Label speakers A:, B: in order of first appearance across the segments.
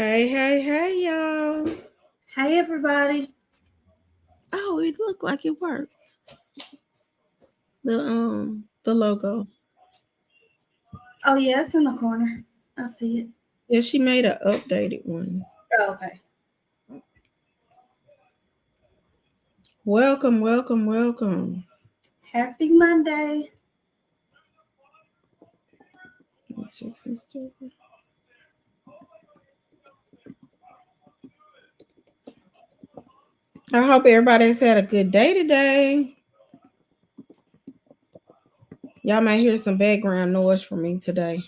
A: Hey, y'all.
B: Hey everybody.
A: Oh, it looked like it works. The logo.
B: Oh yeah, it's in the corner. I see it.
A: Yeah, she made an updated one.
B: Oh, okay.
A: Welcome.
B: Happy Monday.
A: Let me check some stuff. I hope everybody's had a good day today. Y'all might hear some background noise from me today.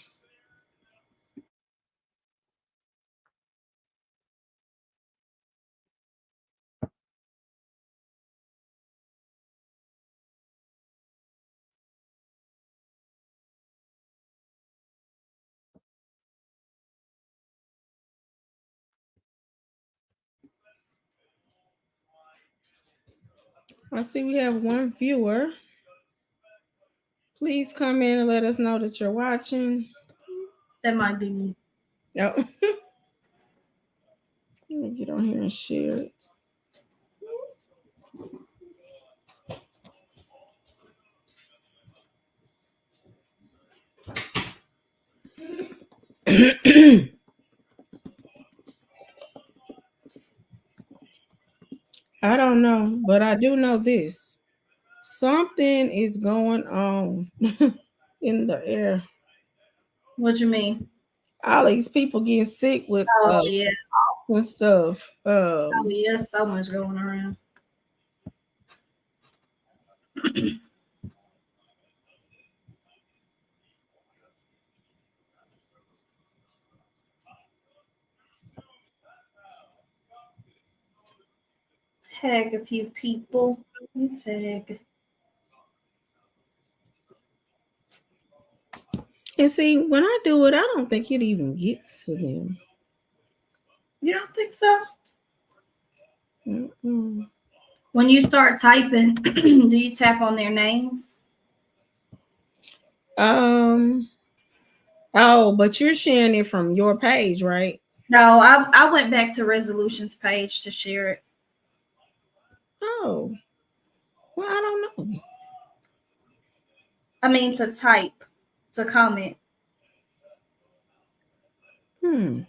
A: I see we have one viewer. Please come in and let us know that you're watching.
B: That might be me.
A: Oh, let me get on here and share it. I don't know, but I do know this. Something is going on in the air.
B: What you mean?
A: All these people getting sick with
B: Oh yeah.
A: and stuff.
B: Oh yeah, so much going around. Tag a few people. You tag.
A: And see, when I do it, I don't think it even gets to them.
B: You don't think so?
A: Mm-mm.
B: When you start typing, do you tap on their names?
A: Um. Oh, but you're sharing it from your page, right?
B: No, I went back to resolutions page to share it.
A: Oh, well, I don't know.
B: I mean to type, to comment.
A: Hmm.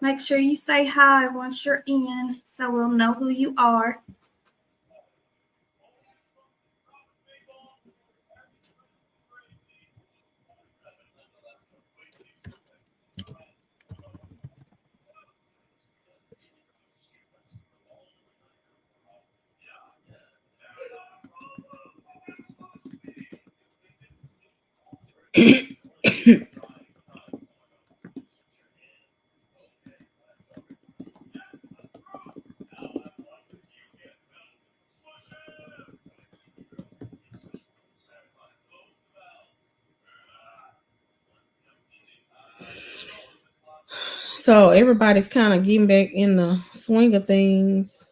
B: Make sure you say hi once you're in so we'll know who you are.
A: So everybody's kind of getting back in the swing of things.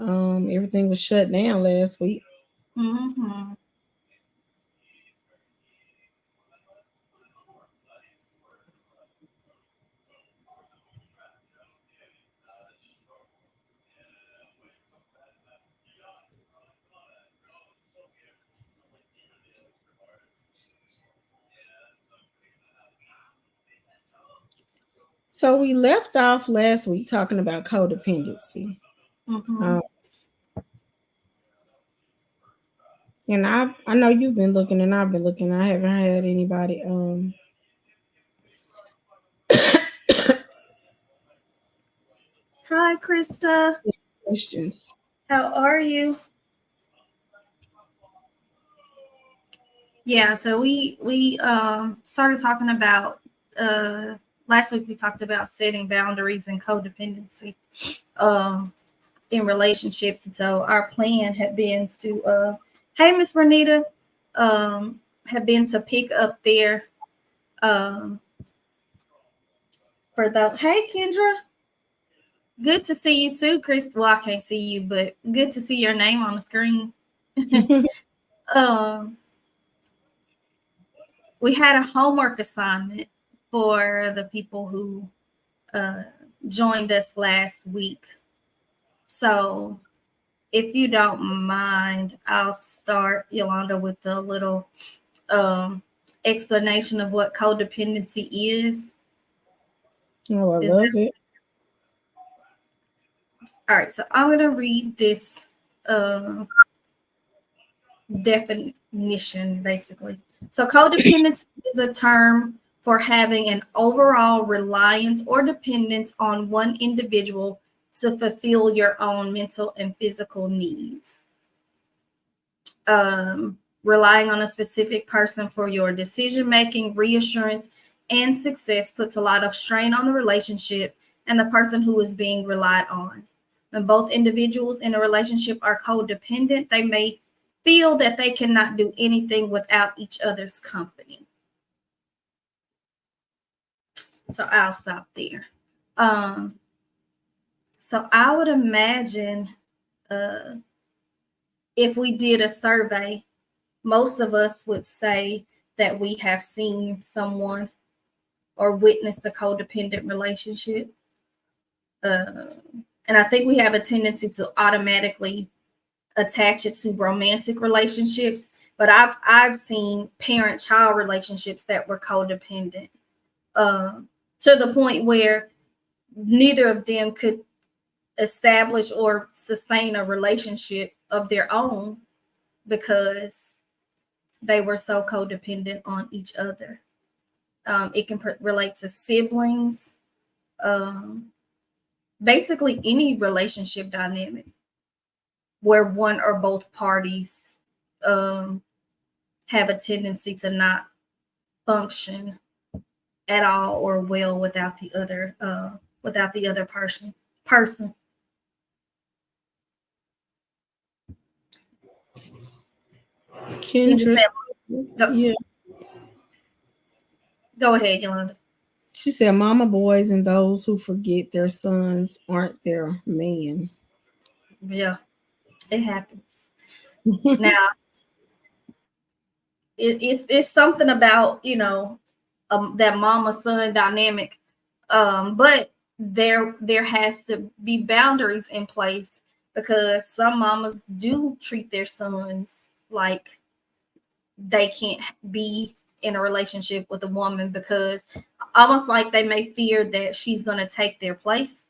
A: Everything was shut down last week.
B: Mm-hmm.
A: So we left off last week talking about codependency.
B: Mm-hmm.
A: Um, and I know you've been looking and I've been looking. I haven't had anybody
B: Hi, Krista.
A: questions.
B: How are you? Yeah, so we started talking about last week we talked about setting boundaries and codependency um in relationships. And so our plan had been to hey Miss Bernita, um had been to pick up there um for the hey Kendra. Good to see you too, Chris. Well, I can't see you, but good to see your name on the screen. Um, we had a homework assignment for the people who uh, joined us last week. So, if you don't mind, I'll start, Yolanda, with a little um, explanation of what codependency is.
A: Oh, I
B: Is that
A: love it.
B: all right? So, I'm going to read this uh, definition basically. So, codependency is a term for having an overall reliance or dependence on one individual to fulfill your own mental and physical needs. Relying on a specific person for your decision making, reassurance, and success puts a lot of strain on the relationship and the person who is being relied on. When both individuals in a relationship are codependent, they may feel that they cannot do anything without each other's company. So I'll stop there. Um, so I would imagine uh, if we did a survey, most of us would say that we have seen someone or witnessed a codependent relationship. Uh, and I think we have a tendency to automatically attach it to romantic relationships. But I've seen parent-child relationships that were codependent uh, to the point where neither of them could establish or sustain a relationship of their own because they were so codependent on each other. It can relate to siblings, um, basically any relationship dynamic where one or both parties um, have a tendency to not function at all or well without the other person. You just
A: Kendra,
B: said go,
A: yeah.
B: go ahead, Yolanda.
A: She said, "Mama boys and those who forget their sons aren't their man."
B: Yeah, it happens. Now it's something about that mama son dynamic, but there has to be boundaries in place because some mamas do treat their sons like they can't be in a relationship with a woman because almost like they may fear that she's going to take their place,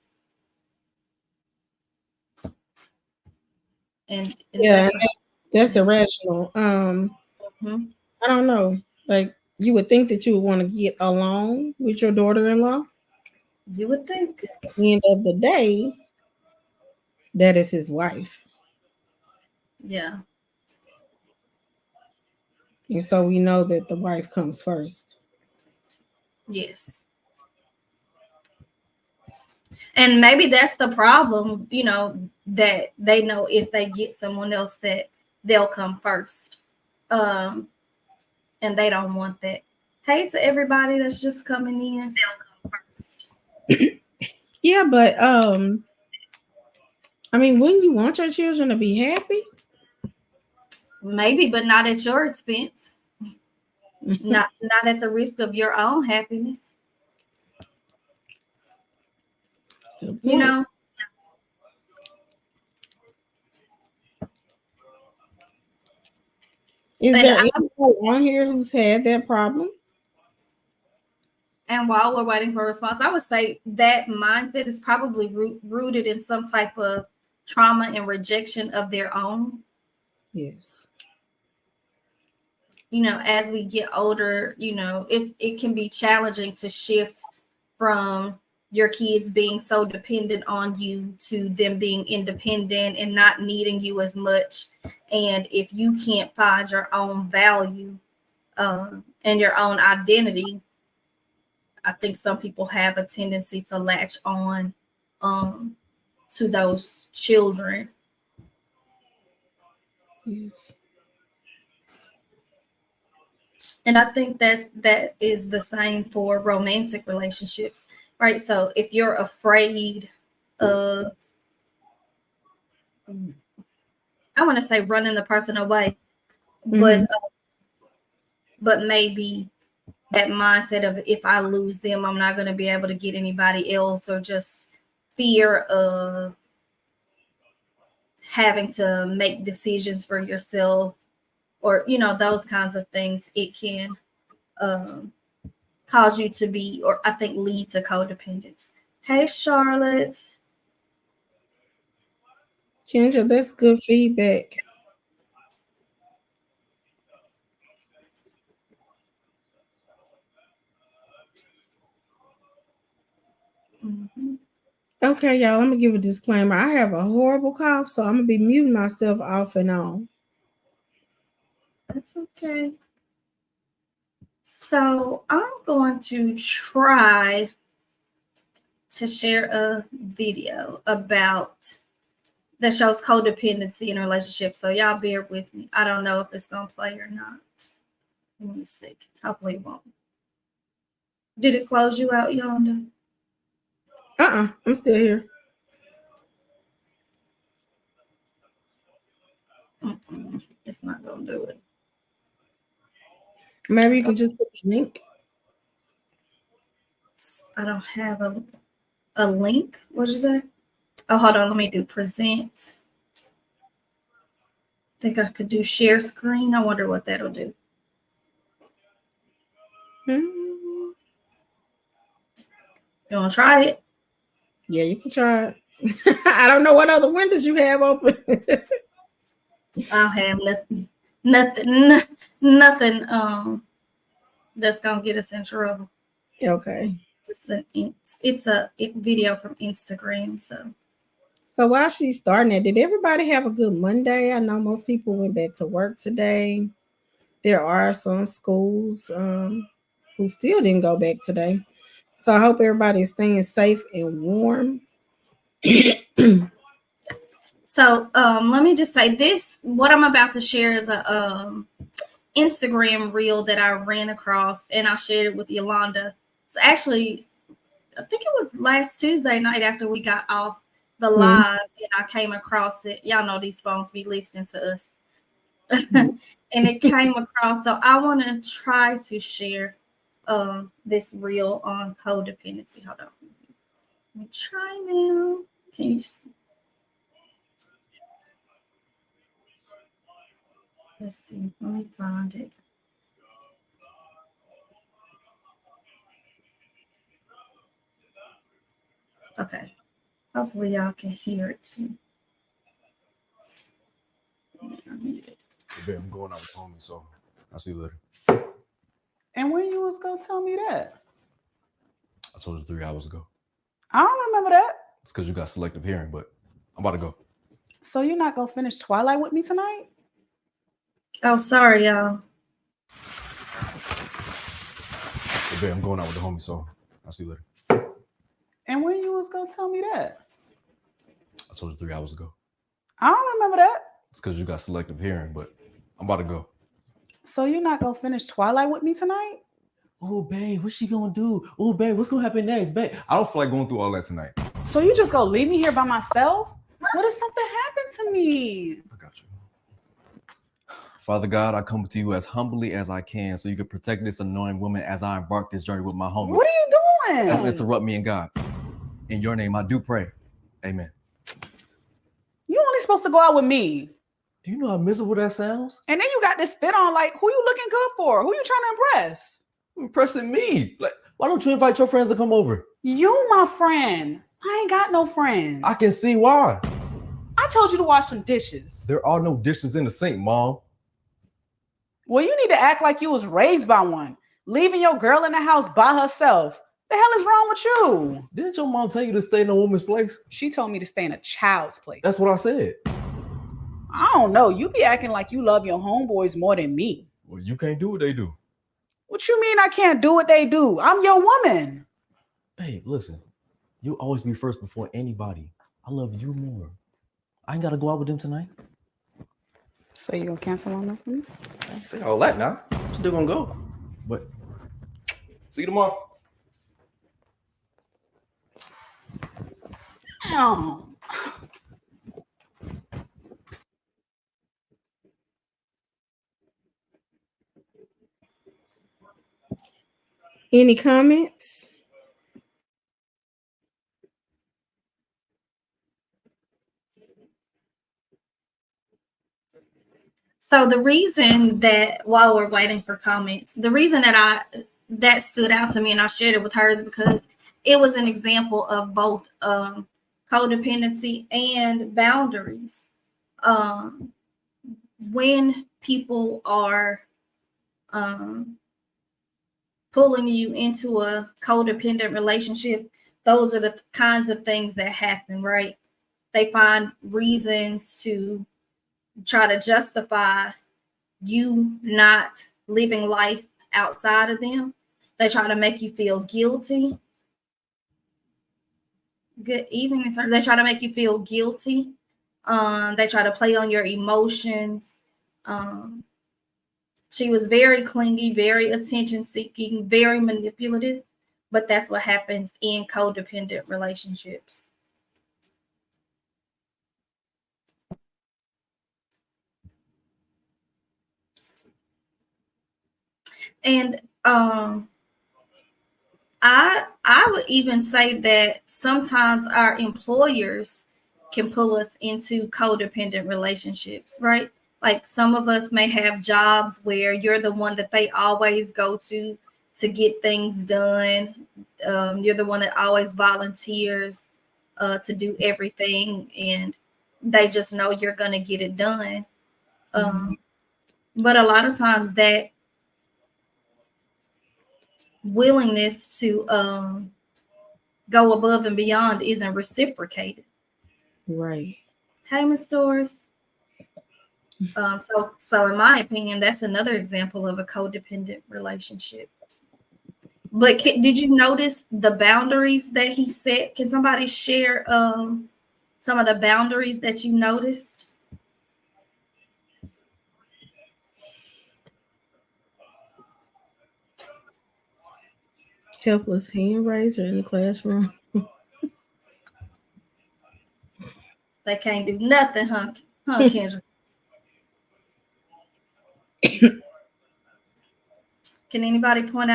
B: and
A: Yeah,
B: that's
A: and that's
B: yeah.
A: irrational.
B: Mhm.
A: I don't know. Like you would think that you would want to get along with your daughter-in-law.
B: You would think.
A: At the end of the day, that is his wife,
B: Yeah.
A: and so we know that the wife comes first.
B: Yes. And maybe that's the problem, that they know if they get someone else that they'll come first. Um, and they don't want that. Hey to everybody that's just coming in. They'll come first.
A: Yeah, but I mean, wouldn't you want your children to be happy?
B: Maybe, but not at your expense. Not at the risk of your own happiness.
A: Good
B: You
A: point.
B: know,
A: Is
B: and
A: there
B: I
A: anybody on here who's had that problem?
B: and while we're waiting for a response, I would say that mindset is probably rooted in some type of trauma and rejection of their own.
A: Yes.
B: As we get older, it can be challenging to shift from your kids being so dependent on you to them being independent and not needing you as much. And if you can't find your own value and your own identity, I think some people have a tendency to latch on um, to those children.
A: Yes.
B: And I think that is the same for romantic relationships, right? So if you're afraid of, I want to say, running the person away, but but maybe that mindset of if I lose them, I'm not going to be able to get anybody else, or just fear of having to make decisions for yourself, or those kinds of things. It can um, cause you to be, or I think lead to codependence. Hey, Charlotte.
A: Kendra, that's good feedback.
B: Mm-hmm.
A: Okay, y'all, let me give a disclaimer. I have a horrible cough, so I'm gonna be muting myself off and on.
B: That's okay. So I'm going to try to share a video about that shows codependency in a relationship. So y'all bear with me. I don't know if it's gonna play or not. Let me see. Hopefully it won't. Did it close you out, Yolanda?
A: I'm still here.
B: It's not gonna do it.
A: Maybe you can just put the link.
B: I don't have a link. What'd you say? Oh, hold on. Let me do present. Think I could do share screen. I wonder what that'll do.
A: Hmm.
B: You want to try it?
A: Yeah, you can try it. I don't know what other windows you have open.
B: I don't have nothing. That's gonna get us in trouble.
A: Okay.
B: It's a video from Instagram.
A: So while she's starting it, did everybody have a good Monday? I know most people went back to work today. There are some schools who still didn't go back today. So I hope everybody is staying safe and warm.
B: So let me just say this: what I'm about to share is a Instagram reel that I ran across, and I shared it with Yolanda. It's actually, I think it was last Tuesday night after we got off the live, and I came across it. Y'all know these phones be listening to us. And it came across. So I want to try to share this reel on codependency. Hold on. Let me try now. Can you see? Let's see. Let me find it. Okay. Hopefully y'all can hear it too.
C: I'm going out with homie, so I'll see you later.
D: And when you was gonna tell me that?
C: I told you 3 hours ago.
D: I don't remember that.
C: It's because you got selective hearing, but I'm about to go.
D: So you're not gonna finish Twilight with me tonight?
B: Oh, sorry, y'all.
C: Hey, babe, I'm going out with the homie, so I'll see you later.
D: And when you was gonna tell me that?
C: I told you 3 hours ago.
D: I don't remember that.
C: It's because you got selective hearing, but I'm about to go.
D: So you're not gonna finish Twilight with me tonight?
C: Oh, babe, what's she gonna do? Oh, babe, what's gonna happen next, babe? I don't feel like going through all that tonight.
D: So you just gonna leave me here by myself? What if something happened to me?
C: I got you. Father God, I come to you as humbly as I can so you can protect this annoying woman as I embark this journey with my homie.
D: What are you doing?
C: Don't interrupt me in God. In your name, I do pray. Amen.
D: You only supposed to go out with me.
C: Do you know how miserable that sounds?
D: And then you got this fit on, like, who you looking good for? Who you trying to impress?
C: Impressing me. Like, why don't you invite your friends to come over?
D: You my friend. I ain't got no friends.
C: I can see why.
D: I told you to wash some dishes.
C: There are no dishes in the sink, Mom.
D: Well, you need to act like you was raised by one. Leaving your girl in the house by herself. The hell is wrong with you?
C: Didn't your mom tell you to stay in a woman's place?
D: She told me to stay in a child's place.
C: That's what I said.
D: I don't know. You be acting like you love your homeboys more than me.
C: Well, you can't do what they do.
D: What you mean I can't do what they do? I'm your woman.
C: Babe, listen. You always be first before anybody. I love you more. I ain't got to go out with them tonight.
D: So you gonna cancel on that for me?
C: I ain't say all that now. I'm still gonna go. But see you tomorrow.
D: Damn.
A: Any comments?
B: So the reason that while we're waiting for comments, the reason that stood out to me and I shared it with her is because it was an example of both codependency and boundaries. Um, when people are um, pulling you into a codependent relationship, those are the kinds of things that happen, right? They find reasons to try to justify you not living life outside of them. They try to make you feel guilty. Good evening, sir. They try to make you feel guilty. They try to play on your emotions. Um, she was very clingy, very attention seeking, very manipulative, but that's what happens in codependent relationships. And I would even say that sometimes our employers can pull us into codependent relationships, right? Like some of us may have jobs where you're the one that they always go to get things done. You're the one that always volunteers to do everything, and they just know you're going to get it done. But a lot of times that willingness to go above and beyond isn't reciprocated.
A: Right.
B: Hey, Miss Doris. So in my opinion, that's another example of a codependent relationship. But did you notice the boundaries that he set? Can somebody share some of the boundaries that you noticed?
A: Helpless hand raiser in the classroom.
B: They can't do nothing, huh, Kendra? Can anybody point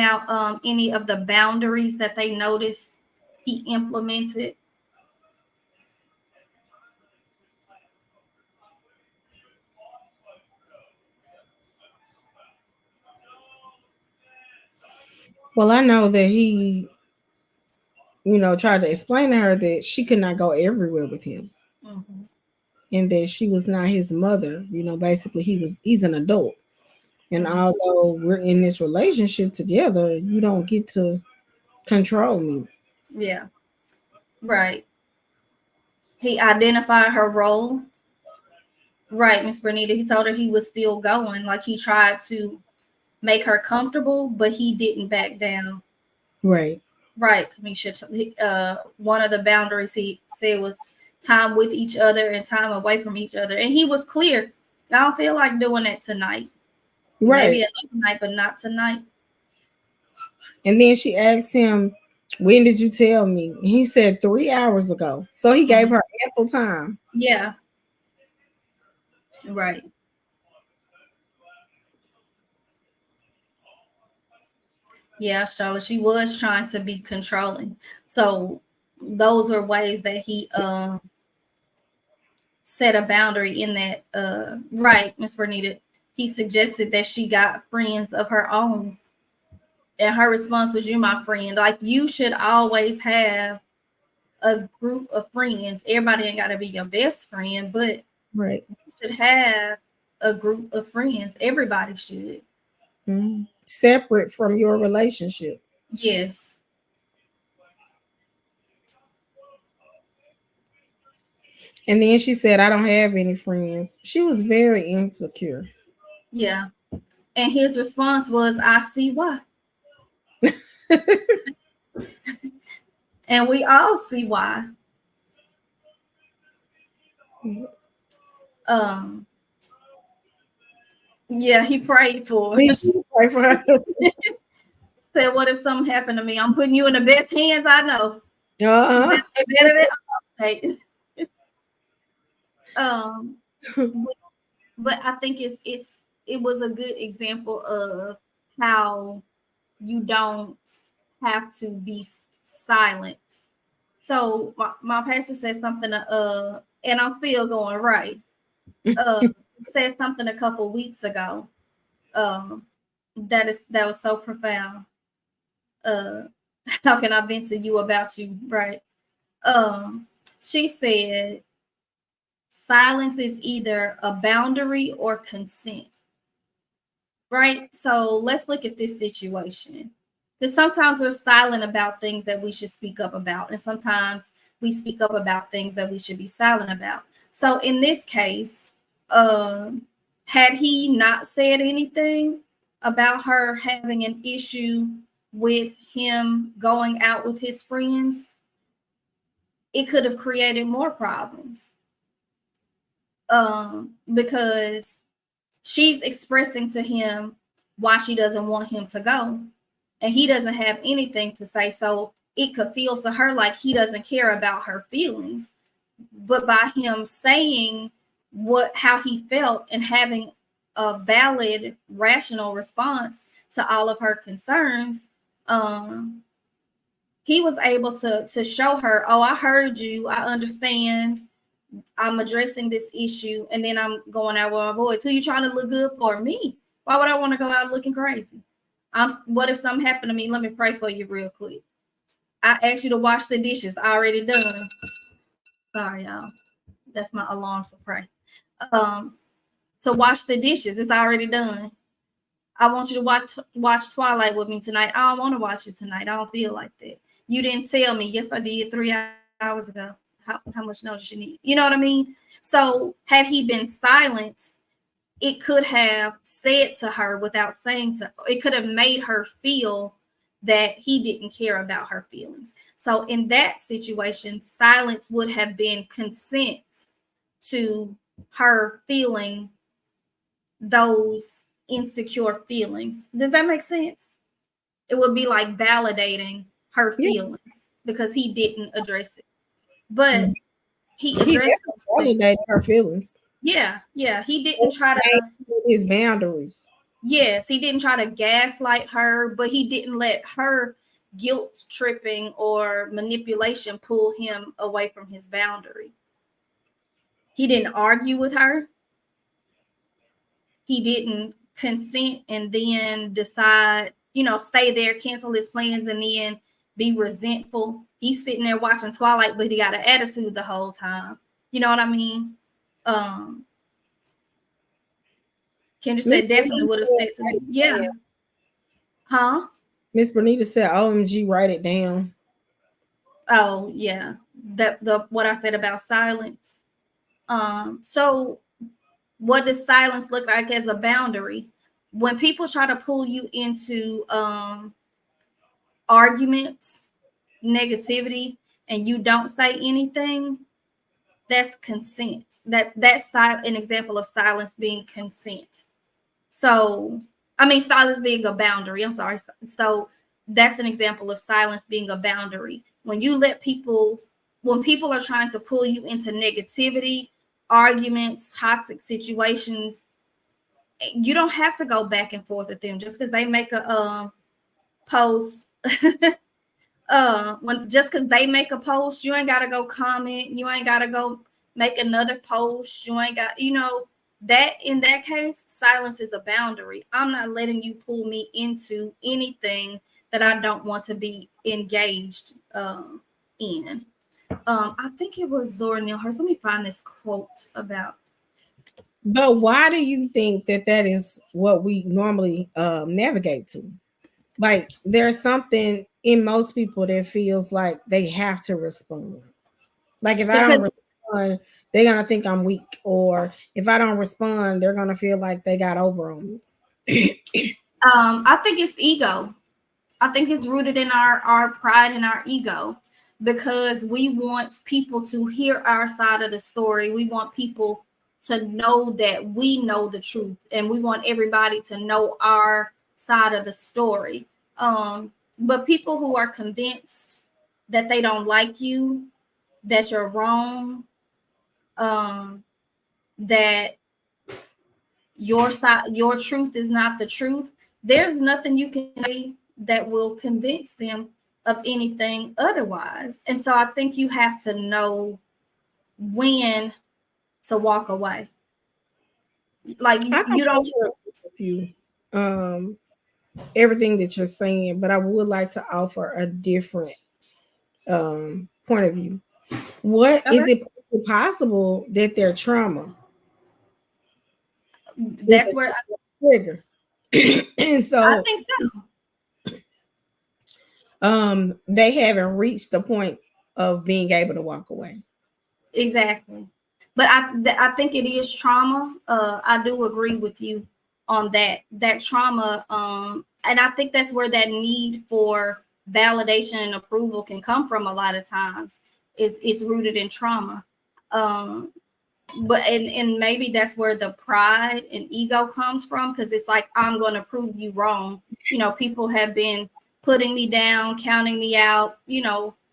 B: out any of the boundaries that they noticed he implemented?
A: Well, I know that he, tried to explain to her that she could not go everywhere with him
B: Mm-hmm.
A: and that she was not his mother. Basically he's an adult. And
B: Mm-hmm.
A: although we're in this relationship together, you don't get to control me.
B: Yeah, right. He identified her role. Right, Miss Bernita. He told her he was still going. Like he tried to make her comfortable, but he didn't back down.
A: Right.
B: Right, Kamisha. One of the boundaries he said was time with each other and time away from each other. And he was clear. I don't feel like doing that tonight.
A: Right.
B: Maybe another night, but not tonight.
A: And then she asked him, when did you tell me? He said 3 hours ago. So he gave her ample time.
B: Yeah. Right. Yeah, Charlotte. She was trying to be controlling. So those are ways that he set a boundary in that right, Miss Bernita. He suggested that she got friends of her own. And her response was, you my friend. Like you should always have a group of friends. Everybody ain't gotta be your best friend, but
A: right,
B: you should have a group of friends. Everybody should.
A: Mm-hmm. Separate from your relationship.
B: Yes.
A: And then she said, I don't have any friends. She was very insecure.
B: Yeah. And his response was, I see why. And we all see why. Um, yeah, he prayed for her.
A: Pray for her.
B: Said, what if something happened to me? I'm putting you in the best hands I know.
A: Uh-huh.
B: Better than Allstate. um, but I think it was a good example of how you don't have to be silent. So my pastor said something, and I'm still going right. Uh, said something a couple weeks ago. Um, that was so profound. Uh, how can I vent to you about you, right? Um, she said silence is either a boundary or consent, right? So let's look at this situation. Because sometimes we're silent about things that we should speak up about, and sometimes we speak up about things that we should be silent about. So in this case, had he not said anything about her having an issue with him going out with his friends, it could have created more problems. Because she's expressing to him why she doesn't want him to go, and he doesn't have anything to say. So it could feel to her like he doesn't care about her feelings. But by him saying how he felt and having a valid, rational response to all of her concerns, he was able to show her, oh, I heard you, I understand, I'm addressing this issue, and then I'm going out with my boys. Who you trying to look good for? Me. Why would I want to go out looking crazy? What if something happened to me? Let me pray for you real quick. I asked you to wash the dishes. Already done. Sorry, y'all. That's my alarm to pray. Um, to wash the dishes. It's already done. I want you to watch Twilight with me tonight. I don't want to watch it tonight. I don't feel like that. You didn't tell me. Yes, I did 3 hours ago. How much notice you need? You know what I mean? So had he been silent, it could have said to her without saying to, it could have made her feel that he didn't care about her feelings. So in that situation, silence would have been consent to her feeling those insecure feelings. Does that make sense? It would be like validating her feelings because he didn't address it. But he
A: He
B: addressed those things.
A: validated her feelings.
B: Yeah. He didn't try to
A: his boundaries.
B: Yes, he didn't try to gaslight her, but he didn't let her guilt tripping or manipulation pull him away from his boundary. He didn't argue with her. He didn't consent and then decide, stay there, cancel his plans, and then be resentful. He's sitting there watching Twilight, but he got an attitude the whole time. You know what I mean? Kendra said definitely would have said to me, yeah. Huh?
A: Miss Bernita said, OMG, write it down.
B: Oh, yeah. The what I said about silence. So what does silence look like as a boundary? When people try to pull you into arguments, negativity, and you don't say anything, that's consent. That's an example of silence being consent. So, I mean, silence being a boundary. I'm sorry. So that's an example of silence being a boundary. When people are trying to pull you into negativity, arguments, toxic situations, you don't have to go back and forth with them just because they make a post. Just because they make a post, you ain't got to go comment. You ain't got to go make another post. You ain't got, that in that case, silence is a boundary. I'm not letting you pull me into anything that I don't want to be engaged in. I think it was Zora Neale Hurst. Let me find this quote about.
A: But why do you think that is what we normally navigate to? Like there's something in most people that feels like they have to respond. Like if I don't respond, they're gonna think I'm weak, or if I don't respond, they're gonna feel like they got over on me.
B: I think it's ego. I think it's rooted in our pride and our ego, because we want people to hear our side of the story. We want people to know that we know the truth, and we want everybody to know our side of the story. But people who are convinced that they don't like you, that you're wrong, that your side, your truth is not the truth, there's nothing you can say that will convince them of anything otherwise. And so I think you have to know when to walk away. Like
A: I
B: you don't.
A: completely agree with you. Everything that you're saying, but I would like to offer a different point of view. What
B: Okay.
A: is it possible that their trauma is
B: That's where
A: a trigger? And
B: I
A: so
B: think so.
A: they haven't reached the point of being able to walk away.
B: Exactly. But I think it is trauma. I do agree with you on that trauma. And I think that's where that need for validation and approval can come from a lot of times. Is it's rooted in trauma. Um, but and maybe that's where the pride and ego comes from, because it's like, I'm going to prove you wrong. People have been putting me down, counting me out,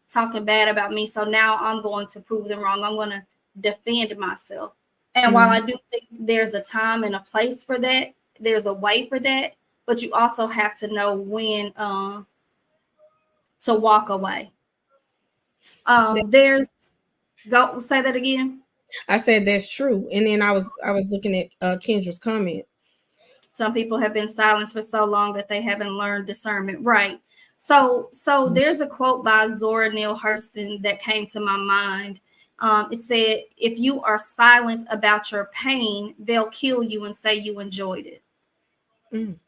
B: talking bad about me, so now I'm going to prove them wrong. I'm going to defend myself. And while I do think there's a time and a place for that, there's a way for that, but you also have to know when to walk away. There's Go say that again.
A: I said that's true, and then I was looking at Kendra's comment.
B: Some people have been silenced for so long that they haven't learned discernment. Right. So there's a quote by Zora Neale Hurston that came to my mind. It said, "If you are silent about your pain, they'll kill you and say you enjoyed it."
A: Mm.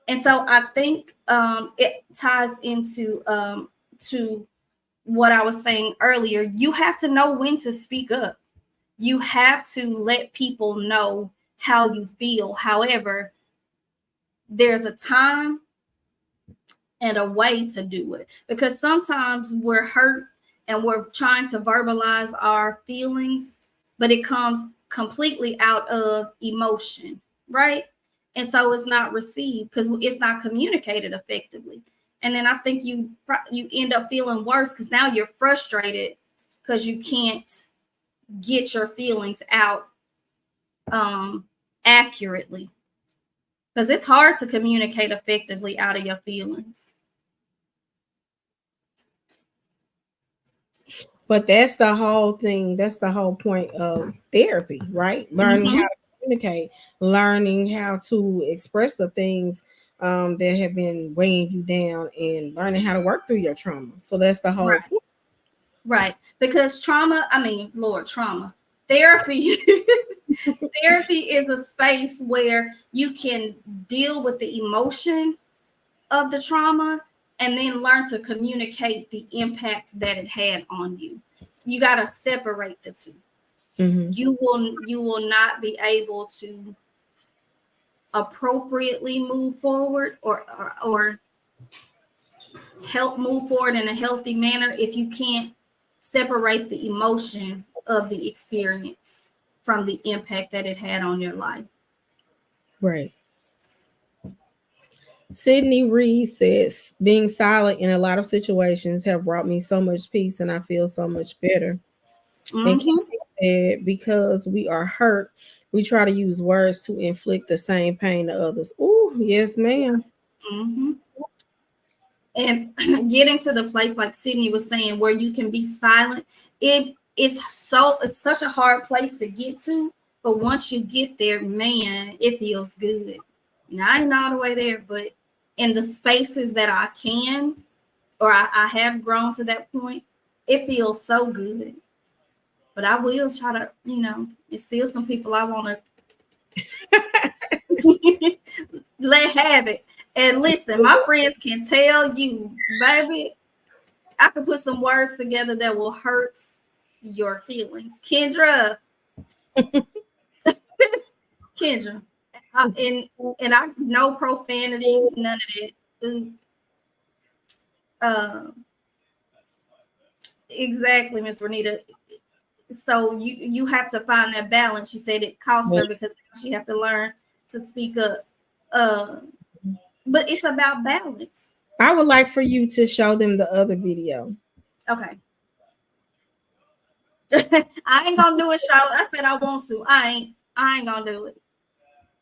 B: And so I think it ties into to what I was saying earlier. You have to know when to speak up. You have to let people know how you feel. However, there's a time and a way to do it, because sometimes we're hurt and we're trying to verbalize our feelings, but it comes completely out of emotion, right? And so it's not received because it's not communicated effectively. And then I think you end up feeling worse because now you're frustrated because you can't get your feelings out accurately, because it's hard to communicate effectively out of your feelings.
A: But that's the whole thing. That's the whole point of therapy, right? Learning how
B: Mm-hmm.
A: to communicate, learning how to express the things that have been weighing you down, and learning how to work through your trauma. So that's the whole
B: Right.
A: point.
B: Right. Because trauma, I mean, Lord, trauma. Therapy therapy is a space where you can deal with the emotion of the trauma and then learn to communicate the impact that it had on you. You got to separate the two.
A: Mm-hmm.
B: You will not be able to appropriately move forward or help move forward in a healthy manner if you can't separate the emotion of the experience from the impact that it had on your life.
A: Right. Sydney Reed says, being silent in a lot of situations have brought me so much peace and I feel so much better. And
B: Mm-hmm.
A: Kendra said, because we are hurt, we try to use words to inflict the same pain to others. Oh, yes, ma'am.
B: Mm-hmm. And getting to the place, like Sydney was saying, where you can be silent, it's such a hard place to get to. But once you get there, man, it feels good. Now, I ain't all the way there, but in the spaces that I can, or I have grown to that point, it feels so good. But I will try to, it's still some people I want to let have it. And listen, my friends can tell you, baby, I can put some words together that will hurt your feelings. Kendra, and I no profanity, none of that. Uh, exactly, Miss Renita. So you have to find that balance. She said it costs her because she have to learn to speak up. Uh, but it's about balance.
A: I would like for you to show them the other video.
B: Okay. I ain't gonna do it, Charlotte. I said I want to. I ain't gonna do it.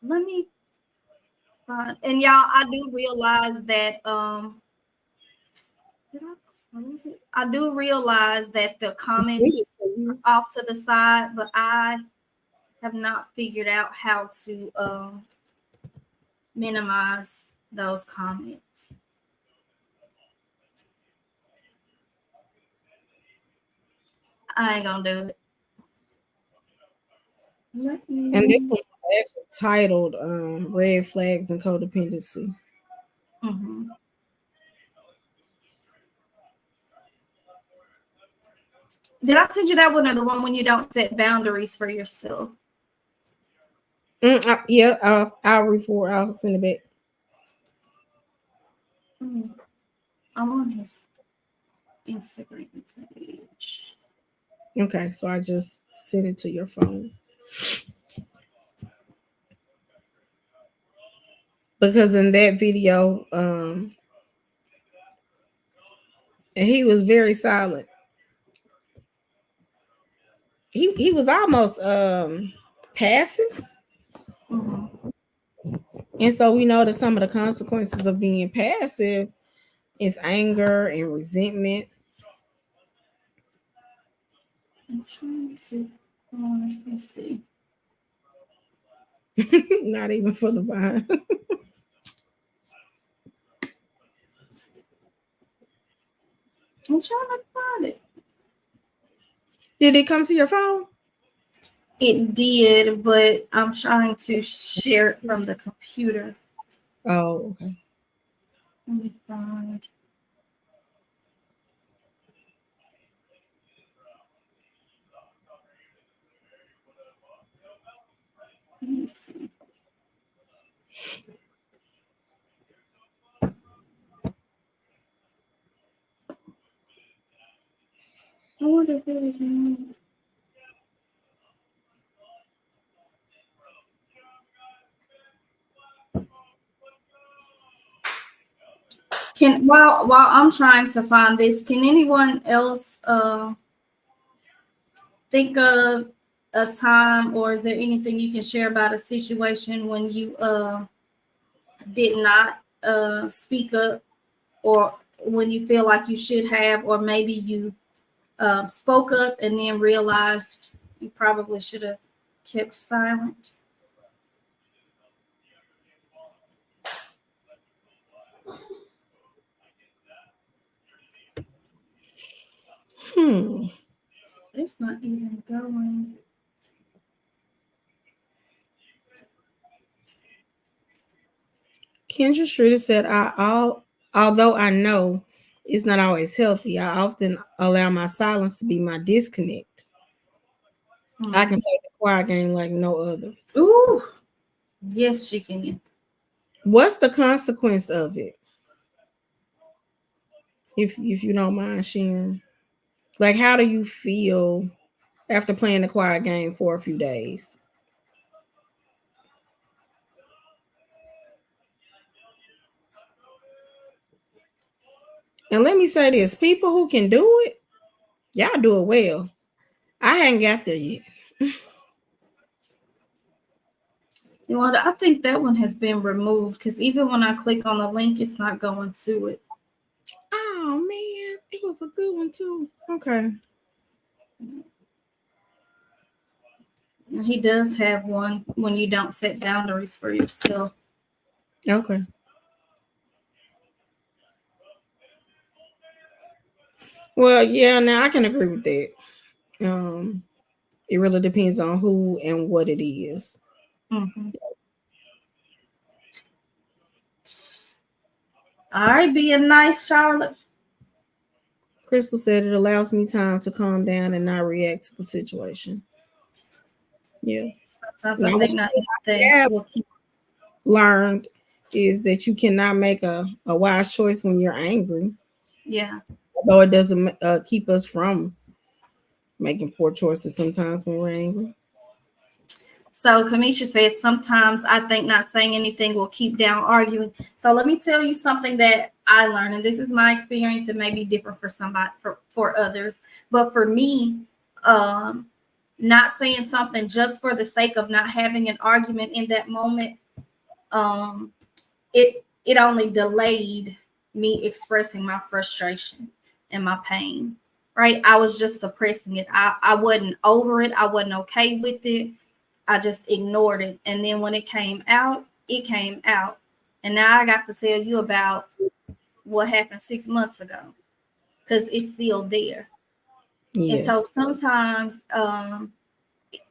B: Let me. And y'all, I do realize that did I close it? I do realize that the comments are off to the side, but I have not figured out how to minimize those comments. I ain't gonna do it.
A: And this one is actually titled Red Flags and Codependency.
B: Mm-hmm. Did I send you that one or the one when you don't set boundaries for yourself?
A: Yeah, I'll send it back.
B: I'm on his Instagram page.
A: Okay, so I just sent it to your phone. Because in that video, and he was very silent. He was almost passive.
B: Mm-hmm.
A: And so we know that some of the consequences of being passive is anger and resentment.
B: I'm trying to let's see.
A: Not even for the vine.
B: I'm trying to find it.
A: Did it come to your phone?
B: It did, but I'm trying to share it from the computer.
A: Oh, okay.
B: Let me find. Let me see. I wonder if it was any. Can while I'm trying to find this, can anyone else think of a time, or is there anything you can share about a situation when you did not speak up, or when you feel like you should have, or maybe you spoke up and then realized you probably should have kept silent? It's not even going.
A: Kendra Schroeder said, although I know it's not always healthy, I often allow my silence to be my disconnect. I can play the quiet game like no other.
B: Ooh, yes, she can.
A: What's the consequence of it? If you don't mind sharing. Like, how do you feel after playing the quiet game for a few days? And let me say this, people who can do it, y'all do it well. I hadn't got there yet.
B: Well, I think that one has been removed because even when I click on the link, it's not going to it.
A: Oh man, it was a good one too. Okay.
B: He does have one when you don't set boundaries for yourself.
A: Okay. Well, yeah, now I can agree with that. It really depends on who and what it is.
B: Mm-hmm. All right, being nice, Charlotte.
A: Crystal said it allows me time to calm down and not react to the situation. Yeah.
B: Sometimes I think not anything will keep.
A: Learned is that you cannot make a wise choice when you're angry.
B: Yeah.
A: Although it doesn't keep us from making poor choices sometimes when we're angry.
B: So Kamisha says, sometimes I think not saying anything will keep down arguing. So let me tell you something that I learned, and this is my experience. It may be different for somebody, for others, but for me, not saying something just for the sake of not having an argument in that moment, it only delayed me expressing my frustration and my pain. Right? I was just suppressing it. I wasn't over it. I wasn't okay with it. I just ignored it. And then when it came out, it came out. And now I got to tell you about what happened 6 months ago because it's still there. And so
A: Yes.
B: sometimes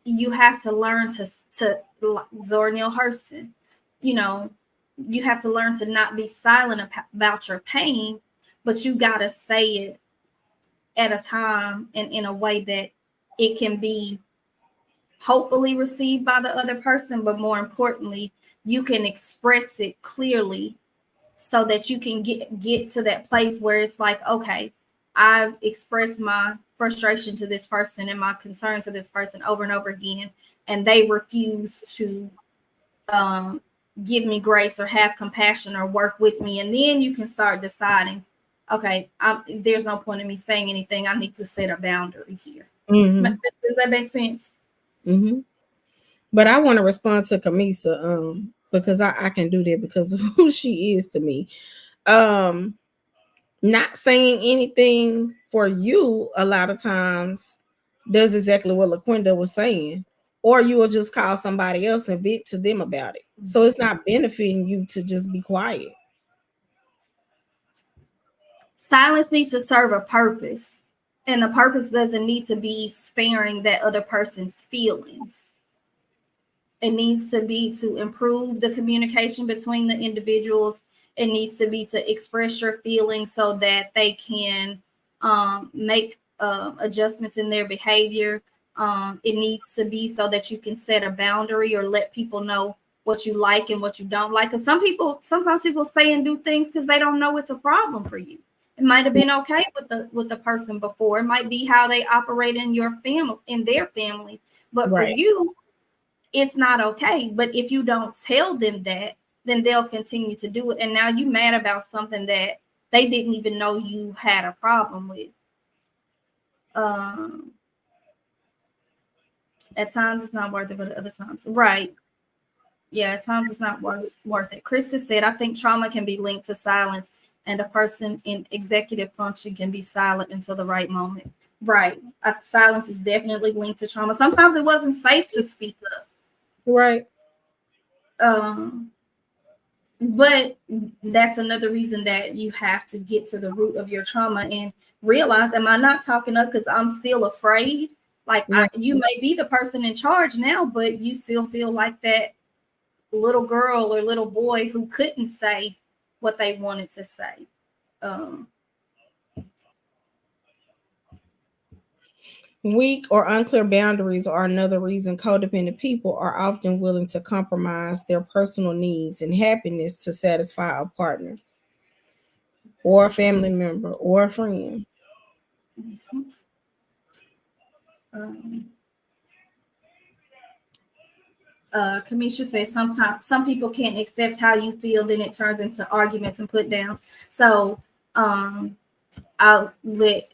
B: you have to learn to Zora Neale Hurston, you know, you have to learn to not be silent about your pain, but you got to say it at a time and in a way that it can be hopefully received by the other person, but more importantly, you can express it clearly so that you can get to that place where it's like, okay, I've expressed my frustration to this person and my concern to this person over and over again, and they refuse to um, give me grace or have compassion or work with me. And then you can start deciding, okay, there's no point in me saying anything. I need to set a boundary here.
A: Mm-hmm.
B: Does that make sense?
A: Mm-hmm. But I want to respond to Kamisa, because I can do that because of who she is to me. Um, Not saying anything for you a lot of times does exactly what LaQuinda was saying. Or you will just call somebody else and vent to them about it. So it's not benefiting you to just be quiet.
B: Silence needs to serve a purpose, and the purpose doesn't need to be sparing that other person's feelings. It needs to be to improve the communication between the individuals. It needs to be to express your feelings so that they can make adjustments in their behavior. It needs to be so that you can set a boundary or let people know what you like and what you don't like. Because sometimes people say and do things because they don't know it's a problem for you. It might have been okay with the person before. It might be how they operate in your family, in their family, but for
A: Right.
B: you, it's not okay. But if you don't tell them that, then they'll continue to do it. And now you mad about something that they didn't even know you had a problem with. Um, at times it's not worth it, but at other times, right? Yeah, at times it's not worth it. Krista said, I think trauma can be linked to silence, and a person in executive function can be silent until the right moment. Right. Silence is definitely linked to trauma. Sometimes it wasn't safe to speak up.
A: Right.
B: Um, but that's another reason that you have to get to the root of your trauma and realize, am I not talking up because I'm still afraid? Like
A: Right.
B: you may be the person in charge now, but you still feel like that little girl or little boy who couldn't say what they wanted to say. Um,
A: Weak or unclear boundaries are another reason codependent people are often willing to compromise their personal needs and happiness to satisfy a partner or a family member or a friend.
B: um, Kamisha says sometimes some people can't accept how you feel, then it turns into arguments and put downs. So I'll let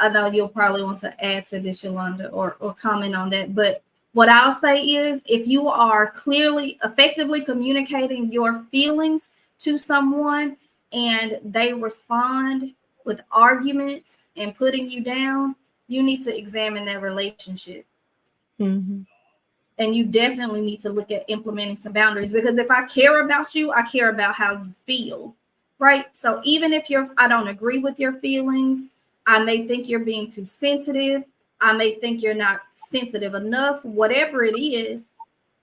B: I know you'll probably want to add to this, Yolanda, or comment on that. But what I'll say is if you are clearly, effectively communicating your feelings to someone and they respond with arguments and putting you down, you need to examine that relationship.
A: Mm-hmm.
B: And you definitely need to look at implementing some boundaries, because if I care about you, I care about how you feel, right? So even if I don't agree with your feelings, I may think you're being too sensitive, I may think you're not sensitive enough, whatever it is.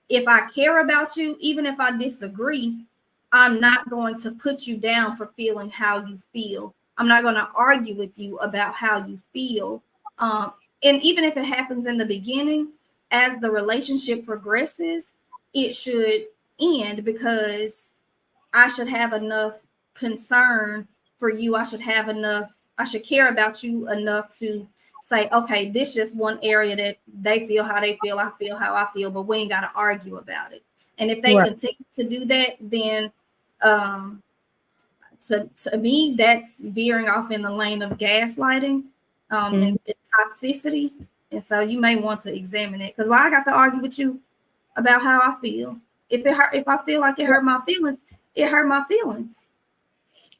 B: If I care about you, even if I disagree, I'm not going to put you down for feeling how you feel. I'm not going to argue with you about how you feel. And even if it happens in the beginning, as the relationship progresses, it should end, because I should have enough concern for you. I should care about you enough to say, okay, this is just one area that they feel how they feel, I feel how I feel, but we ain't got to argue about it. And if they
A: Right.
B: continue to do that, then um, to me, that's veering off in the lane of gaslighting
A: Mm-hmm.
B: and toxicity. And so you may want to examine it, because why I got to argue with you about how I feel? If I feel like it hurt my feelings, it hurt my feelings.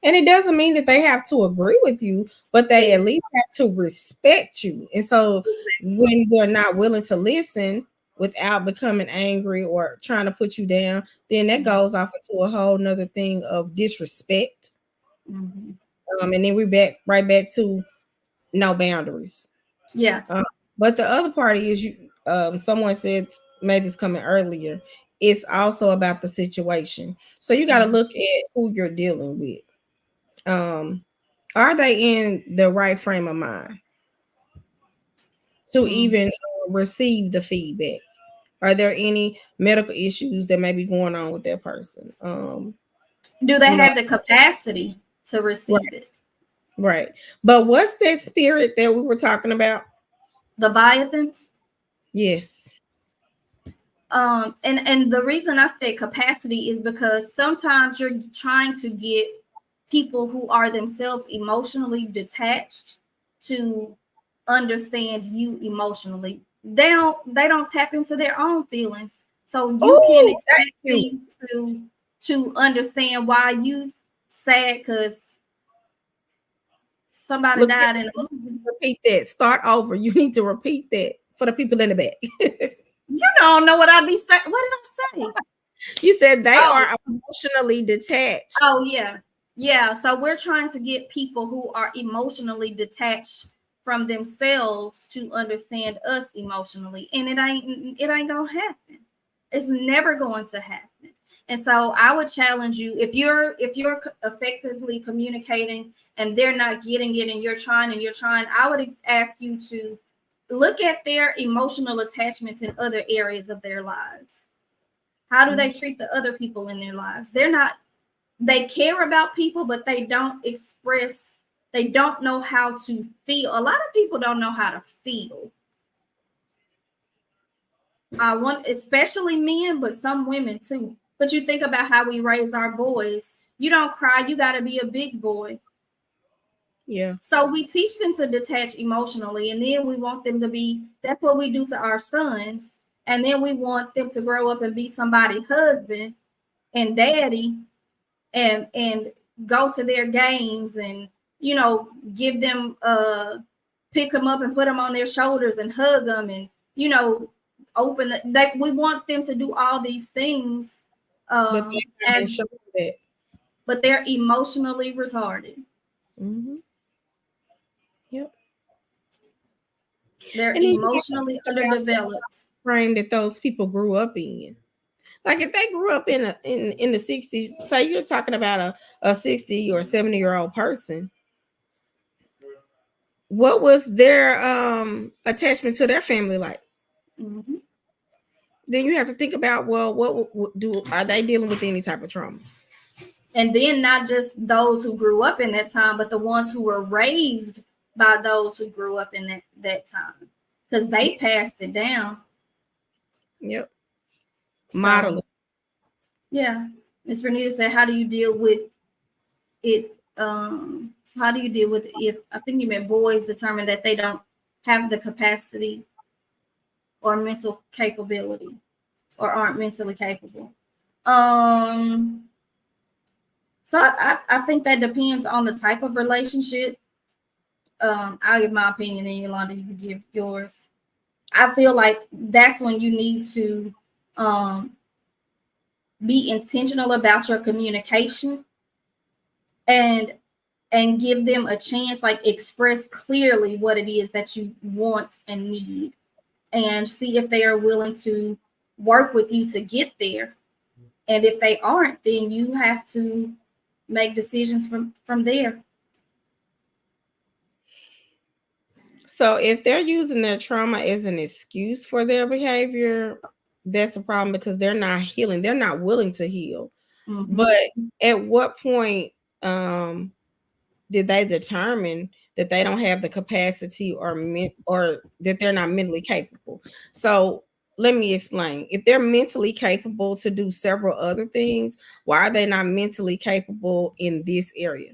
A: And it doesn't mean that they have to agree with you, but they at least have to respect you. And so when they're not willing to listen without becoming angry or trying to put you down, then that goes off into a whole nother thing of disrespect.
B: Mm-hmm.
A: And then we're back right back to no boundaries.
B: Yeah.
A: But the other party is you. Someone said made this comment earlier. It's also about the situation. So you got to look at who you're dealing with. Are they in the right frame of mind to even receive the feedback? Are there any medical issues that may be going on with that person?
B: Do they
A: You know,
B: have the capacity to receive
A: right,
B: it?
A: right. But what's that spirit that we were talking about?
B: Leviathan.
A: Yes.
B: And the reason I say capacity is because sometimes you're trying to get people who are themselves emotionally detached to understand you emotionally. They don't tap into their own feelings, so you can
A: Oh, thank
B: expect
A: you.
B: me to understand why you sad because somebody
A: Look,
B: died in a movie.
A: repeat that. Start over. You need to repeat that for the people in the back.
B: You don't know what I be saying. What did I say?
A: You said they
B: Oh,
A: are emotionally detached.
B: oh yeah. Yeah. So we're trying to get people who are emotionally detached from themselves to understand us emotionally. And it ain't gonna happen. It's never going to happen. And so I would challenge you if you're effectively communicating and they're not getting it and you're trying, I would ask you to look at their emotional attachments in other areas of their lives. How do they treat the other people in their lives? They care about people, but they don't know how to feel. A lot of people don't know how to feel. I want, especially men, but some women too. But you think about how we raise our boys. You don't cry, you got to be a big boy.
A: Yeah.
B: So we teach them to detach emotionally, and then we want them to be, that's what we do to our sons. And then we want them to grow up and be somebody's husband and daddy and go to their games and give them pick them up and put them on their shoulders and hug them and open that we want them to do all these things
A: But they've not been
B: and
A: shown that.
B: but they're emotionally retarded.
A: Mm-hmm. Yep.
B: They're
A: And then you have to
B: emotionally
A: think about the
B: underdeveloped.
A: frame that those people grew up in. Like if they grew up in the 60s, say you're talking about a 60 or 70-year-old person, what was their attachment to their family like?
B: Mm-hmm.
A: Then you have to think about, well, what do are they dealing with any type of trauma?
B: And then not just those who grew up in that time, but the ones who were raised by those who grew up in that time, because they passed it down.
A: Yep.
B: So
A: Modeling.
B: yeah, Ms. Bernita said, "How do you deal with it?" So how do you deal with it if, I think you meant, boys determine that they don't have the capacity or mental capability or aren't mentally capable? Um, so I think that depends on the type of relationship. I'll give my opinion, and Yolanda, you can give yours. I feel like that's when you need to um, be intentional about your communication and give them a chance, like express clearly what it is that you want and need, and see if they are willing to work with you to get there. And if they aren't, then you have to make decisions from there.
A: So if they're using their trauma as an excuse for their behavior, that's a problem because they're not healing. They're not willing to heal.
B: Mm-hmm.
A: But at what point did they determine that they don't have the capacity or that they're not mentally capable? So let me explain. If they're mentally capable to do several other things, why are they not mentally capable in this area?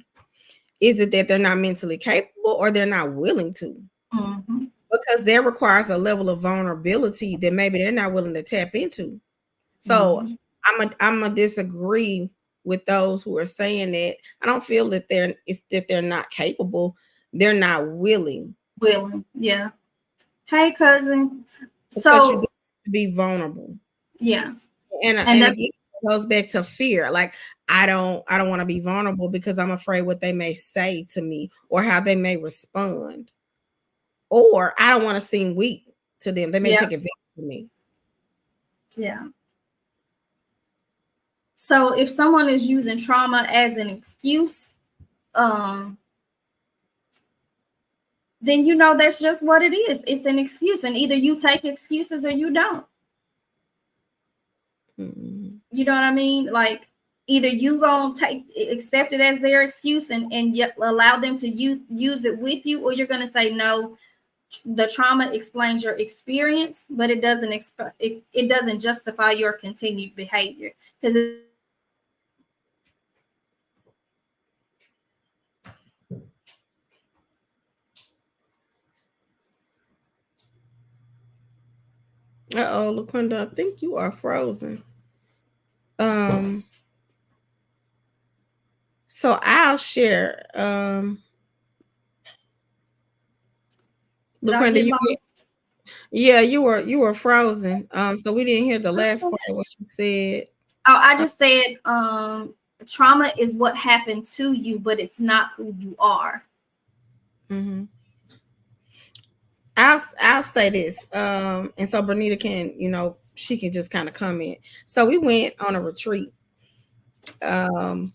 A: Is it that they're not mentally capable or they're not willing to?
B: Mm-hmm.
A: Because that requires a level of vulnerability that maybe they're not willing to tap into. So
B: Mm-hmm.
A: I'm a disagree with those who are saying that. I don't feel that they're not capable. They're not willing.
B: Willing, yeah. Hey, cousin.
A: Because you
B: So,
A: do have to be vulnerable.
B: yeah.
A: And
B: And that's
A: again, it goes back to fear. Like I don't want to be vulnerable because I'm afraid what they may say to me or how they may respond. Or I don't want to seem weak to them. They may
B: yeah,
A: take advantage of me.
B: yeah. So if someone is using trauma as an excuse, then you know that's just what it is. It's an excuse, and either you take excuses or you don't.
A: Mm-hmm.
B: You know what I mean? Like either you gonna accept it as their excuse and yet allow them to use it with you, or you're gonna say no. The trauma explains your experience, but it doesn't it doesn't justify your continued behavior because
A: Uh-oh, LaQuinda, I think you are frozen. Um, so I'll share.
B: did I
A: LaQuinda,
B: get lost?
A: yeah, you were frozen. So we didn't hear the last part of what you said.
B: Oh, I just said trauma is what happened to you, but it's not who you are.
A: Mm-hmm. I'll say this. And so Bernita can, she can just kind of comment. So we went on a retreat. Um,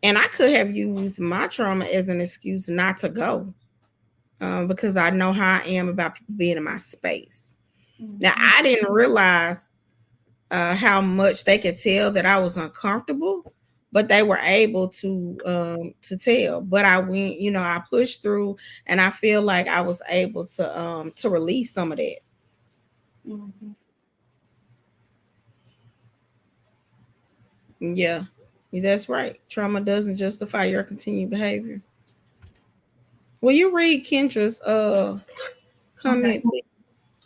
A: and I could have used my trauma as an excuse not to go. Because I know how I am about people being in my space.
B: Mm-hmm.
A: Now I didn't realize how much they could tell that I was uncomfortable, but they were able to tell. But I went, I pushed through, and I feel like I was able to release some of that.
B: Mm-hmm.
A: Yeah, that's right. Trauma doesn't justify your continued behavior. Will you read Kendra's
B: Okay.
A: comment, please?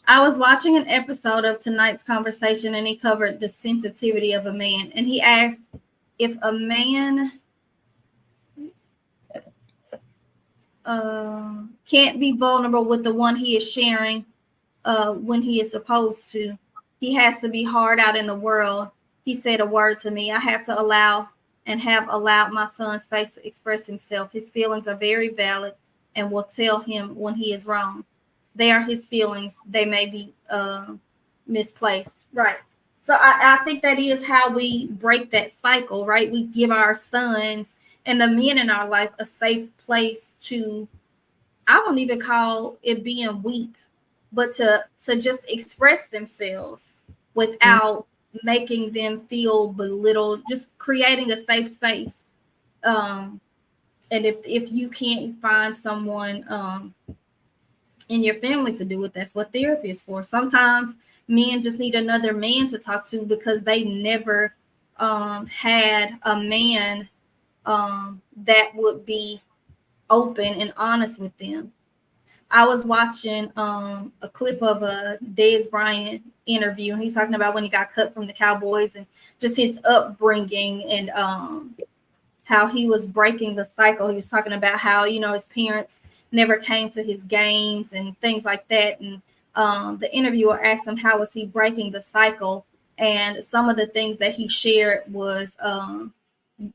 B: I was watching an episode of tonight's conversation and he covered the sensitivity of a man. And he asked if a man can't be vulnerable with the one he is sharing when he is supposed to. He has to be hard out in the world. He said a word to me. I have to allow and have allowed my son space to express himself. His feelings are very valid and will tell him when he is wrong. They are his feelings. They may be misplaced. Right. So I think that is how we break that cycle, right? We give our sons and the men in our life a safe place to, I don't even call it being weak, but to just express themselves without making them feel belittled, just creating a safe space. And if you can't find someone in your family to do it, that's what therapy is for. Sometimes men just need another man to talk to because they never had a man that would be open and honest with them. I was watching a clip of a Dez Bryant interview, and he's talking about when he got cut from the Cowboys and just his upbringing and how he was breaking the cycle. He was talking about how, his parents never came to his games and things like that. And the interviewer asked him how was he breaking the cycle, and some of the things that he shared was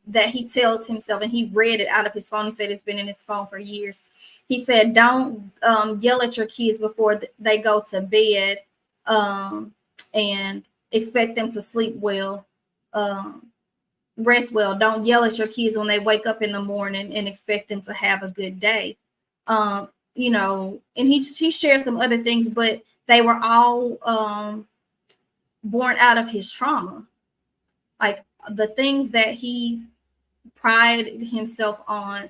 B: that he tells himself, and he read it out of his phone. He said it's been in his phone for years. He said, don't yell at your kids before they go to bed and expect them to sleep well, rest well. Don't yell at your kids when they wake up in the morning and expect them to have a good day. And he shared some other things, but they were all born out of his trauma. Like the things that he prided himself on,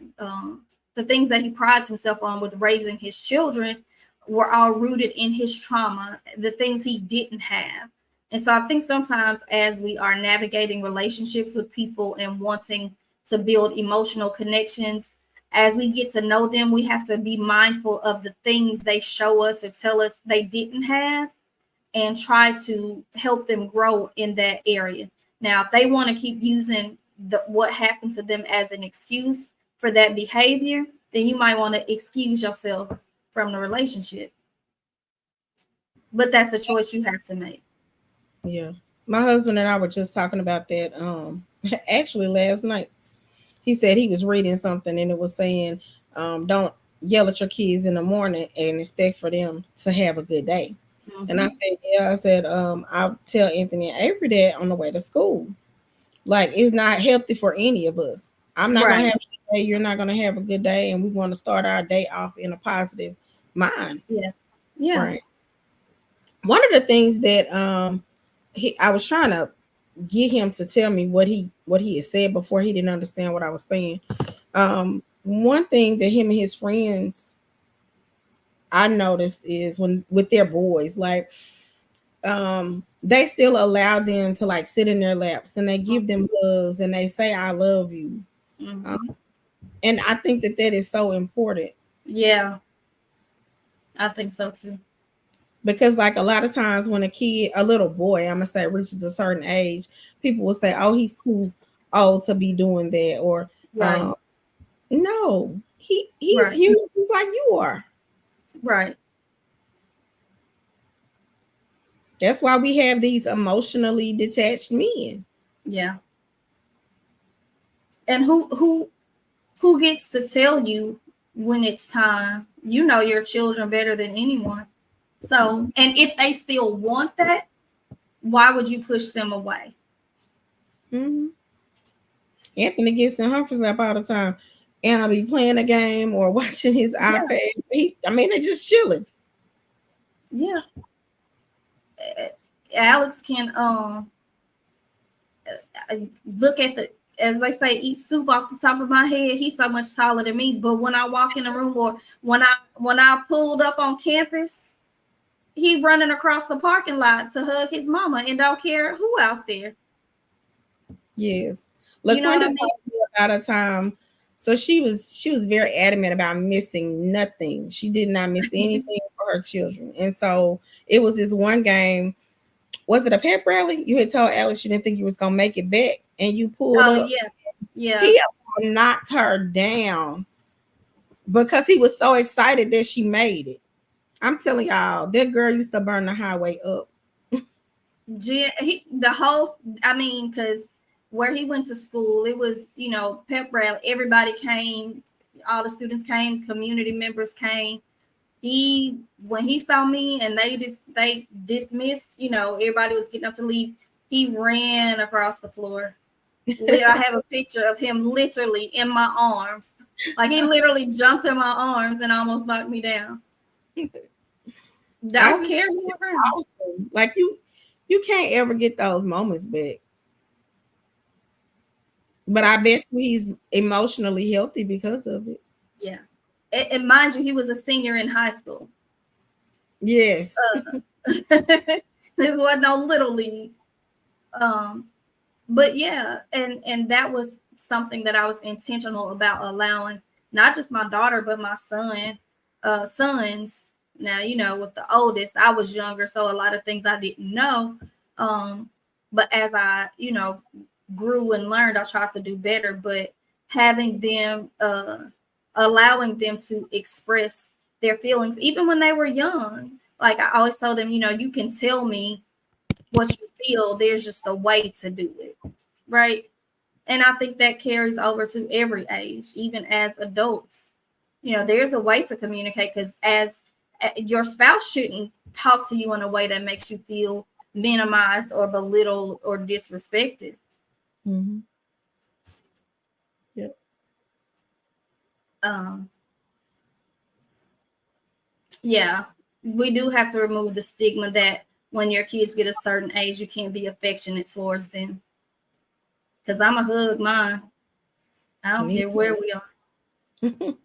B: the things that he prides himself on with raising his children were all rooted in his trauma, the things he didn't have. And so I think sometimes as we are navigating relationships with people and wanting to build emotional connections, as we get to know them, we have to be mindful of the things they show us or tell us they didn't have and try to help them grow in that area. Now, if they want to keep using what happened to them as an excuse for that behavior, then you might want to excuse yourself from the relationship. But that's a choice you have to make.
A: Yeah. My husband and I were just talking about that actually last night. He said he was reading something and it was saying don't yell at your kids in the morning and expect for them to have a good day. And I said, yeah, I said, I'll tell Anthony and Avery that on the way to school. Like, it's not healthy for any of us. I'm not gonna
B: Right.
A: have a good day, you're not gonna have a good day, and we want to start our day off in a positive mind.
B: Yeah. Yeah.
A: Right. One of the things that I was trying to get him to tell me what he had said before. He didn't understand what I was saying. One thing that him and his friends I noticed is when with their boys, like they still allow them to like sit in their laps and they give them hugs and they say I love you.
B: Mm-hmm.
A: And I think that that is so important.
B: Yeah, I think so too.
A: Because like a lot of times when a little boy, I'm gonna say reaches a certain age, people will say, "Oh, he's too old to be doing that," or
B: Right.
A: "No, he's
B: Right.
A: human, just like you are."
B: Right.
A: That's why we have these emotionally detached men.
B: Yeah. And who gets to tell you when it's time? You know your children better than anyone. So, and if they still want that, why would you push them away?
A: Mm-hmm. Anthony gets in Humphrey's lap all the time, and I'll be playing a game or watching his
B: Yeah.
A: iPad. I mean, they're just chilling.
B: Yeah. Alex can look at the, as they say, eat soup off the top of my head. He's so much taller than me. But when I walk in the room or when I pulled up on campus, he running across the parking lot to hug his mama and don't care who out there.
A: Yes.
B: You know
A: LaQuinda
B: what I
A: told
B: mean?
A: me about a time. So she was very adamant about missing nothing. She did not miss anything for her children. And so it was this one game. Was it a pep rally? You had told Alex you didn't think you was gonna make it back, and you pulled
B: Oh
A: up.
B: yeah. Yeah.
A: He knocked her down because he was so excited that she made it. I'm telling y'all, that girl used to burn the highway up.
B: Because where he went to school, it was, pep rally. Everybody came, all the students came, community members came. When he saw me and they dismissed, everybody was getting up to leave. He ran across the floor. I have a picture of him literally in my arms. Like he literally jumped in my arms and almost knocked me down.
A: I
B: Don't
A: just
B: care who around.
A: awesome. Like you can't ever get those moments back. But I bet you he's emotionally healthy because of it.
B: Yeah. And mind you, he was a senior in high school.
A: Yes.
B: This wasn't no little league. But yeah, and that was something that I was intentional about allowing not just my daughter but my sons. Now, with the oldest, I was younger, so a lot of things I didn't know. But as I, grew and learned, I tried to do better. But having them, allowing them to express their feelings, even when they were young. Like I always told them, you can tell me what you feel. There's just a way to do it, right? And I think that carries over to every age, even as adults. There's a way to communicate because as your spouse shouldn't talk to you in a way that makes you feel minimized or belittled or disrespected.
A: Mm-hmm. Yep.
B: Yeah, we do have to remove the stigma that when your kids get a certain age, you can't be affectionate towards them. Because I'm a hug mine. I don't
A: Me
B: care where we are.
A: too.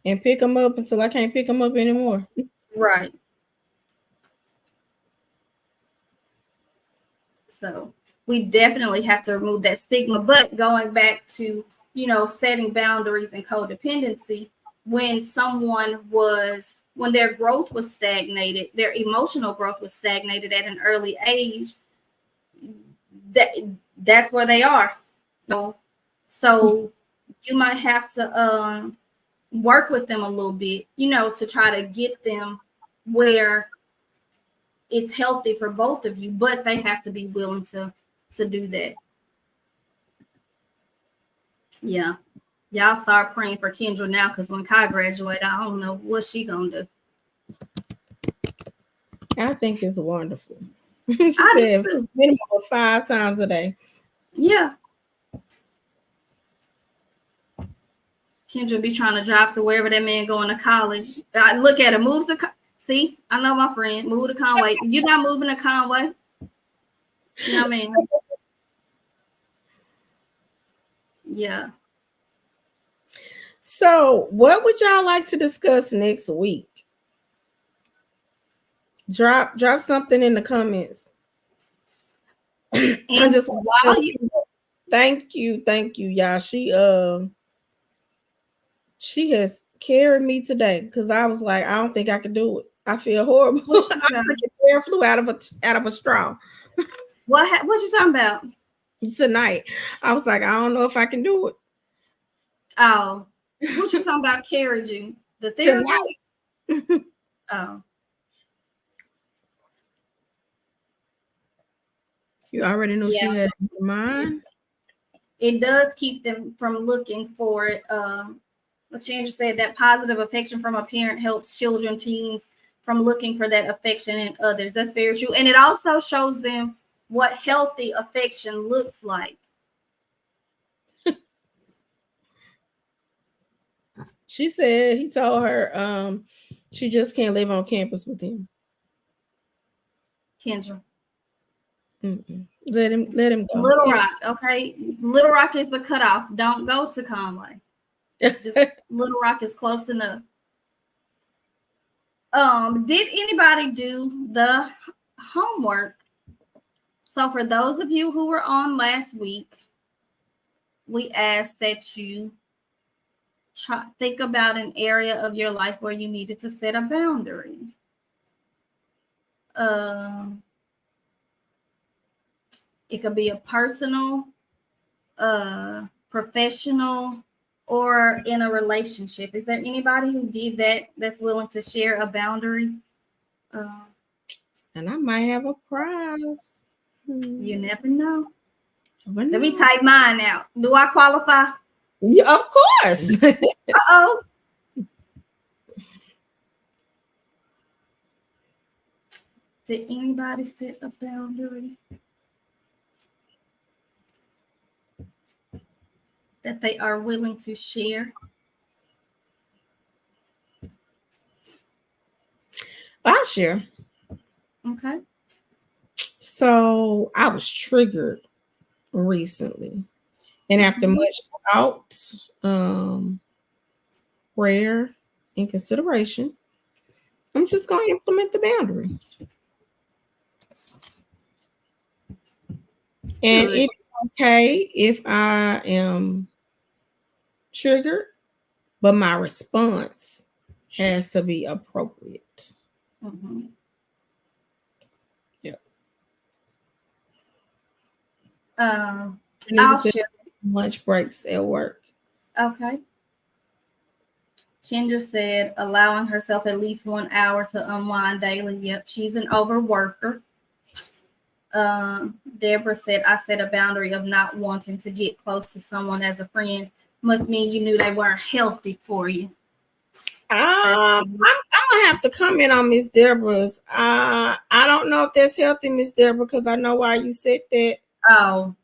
A: And pick them up until I can't pick them up anymore.
B: Right. So we definitely have to remove that stigma. But going back to, setting boundaries and codependency, when when their growth was stagnated, their emotional growth was stagnated at an early age, that's where they are. So you might have to work with them a little bit, to try to get them where it's healthy for both of you, but they have to be willing to do that. Yeah. Y'all start praying for Kendra now, because when Kai graduate, I don't know what she gonna do.
A: I think it's wonderful. She said minimum of 5 times a day.
B: Yeah. Kendra be trying to drive to wherever that man going to college. I look at her, move to see, I know my friend, move to Conway. You're not moving to Conway. No, man. Yeah.
A: So, what would y'all like to discuss next week? Drop something in the comments.
B: And I just while you
A: thank you, y'all. She has carried me today because I was like, I don't think I can do it. I feel horrible. I air flew out of a straw.
B: What you talking about?
A: Tonight, I was like, I don't know if I can do it.
B: Oh, what you talking about? Carried you the therapy? Oh,
A: you already know she had in mind.
B: It does keep them from looking for it. Lachandra said that positive affection from a parent helps children, teens from looking for that affection in others. That's very true. And it also shows them what healthy affection looks like.
A: She said he told her she just can't live on campus with him.
B: Kendra.
A: Let him go.
B: Little Rock, okay? Little Rock is the cutoff. Don't go to Conway. Just Little Rock is close enough. Did anybody do the homework? So for those of you who were on last week, we asked that you think about an area of your life where you needed to set a boundary. It could be a personal, professional, or in a relationship. Is there anybody who did that that's willing to share a boundary?
A: And I might have a prize.
B: You never know. Let me type mine out. Do I qualify?
A: Yeah, of course.
B: Uh-oh. Did anybody set a boundary that they are willing to share?
A: I'll share.
B: Okay.
A: So I was triggered recently. And after much thought, prayer, and consideration, I'm just going to implement the boundary. And it's okay if I am triggered, but my response has to be appropriate.
B: Mm-hmm.
A: Yep.
B: I'll share
A: lunch breaks at work.
B: Okay. Kendra said allowing herself at least 1 hour to unwind daily. Yep, she's an overworker. Deborah said, I set a boundary of not wanting to get close to someone as a friend. Must mean you knew they weren't healthy for you.
A: I'm gonna have to comment on Miss Deborah's. I don't know if that's healthy, Miss Deborah, because I know why you said that.
B: Oh.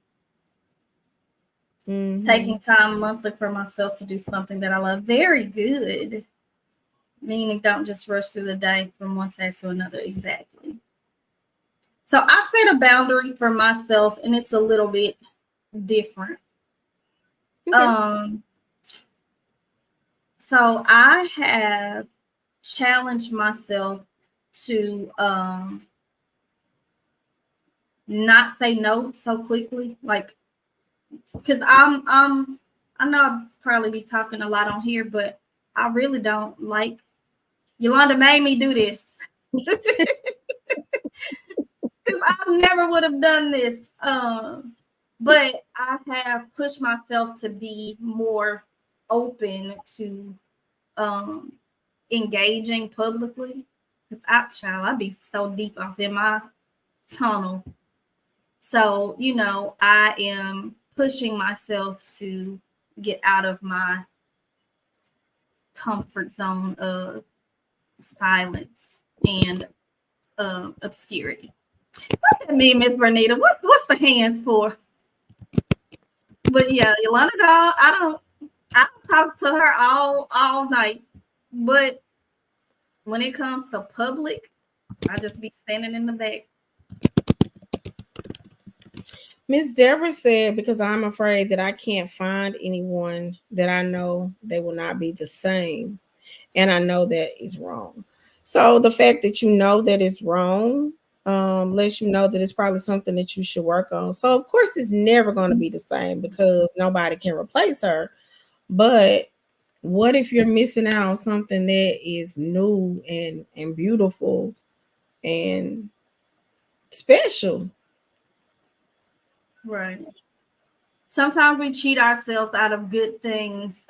B: Mm-hmm. Taking time monthly for myself to do something that I love. Very good. Meaning don't just rush through the day from one task to another. Exactly. So I set a boundary for myself, and it's a little bit different. Okay. So I have challenged myself to not say no so quickly, like, because I know I'll probably be talking a lot on here, but I really don't like. Yolanda made me do this. because I never would have done this. But I have pushed myself to be more open to engaging publicly. Because I'd be so deep off in my tunnel. So, I am pushing myself to get out of my comfort zone of silence and obscurity. What that mean, Miss Bernita? What's the hands for? But yeah, Yolanda Doll, I don't talk to her all night. But when it comes to public, I just be standing in the back.
A: Miss Deborah said, because I'm afraid that I can't find anyone that I know they will not be the same. And I know that is wrong. So the fact that you know that it's wrong lets you know that it's probably something that you should work on. So of course it's never going to be the same because nobody can replace her. But what if you're missing out on something that is new and beautiful and special?
B: Right. Sometimes we cheat ourselves out of good things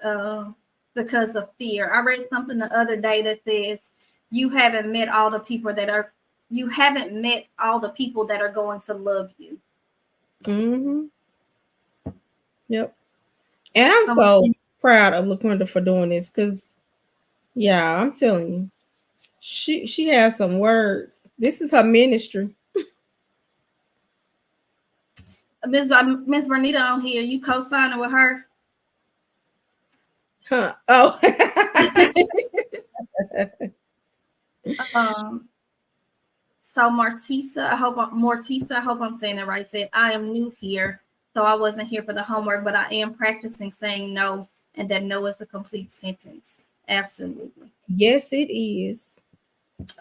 B: because of fear. I read something the other day that says you haven't met all the people that are going to love you.
A: Mm-hmm. Yep. And I'm
B: Someone
A: so proud of LaQuinta for doing this because, yeah, I'm telling you, she has some words. This is her ministry.
B: Miss Bernita on here, you co-signing with her?
A: Huh. Oh.
B: So Mortisa, I hope I'm saying it right, said, I am new here, so I wasn't here for the homework, but I am practicing saying no, and that no is a complete sentence. Absolutely.
A: Yes, it is.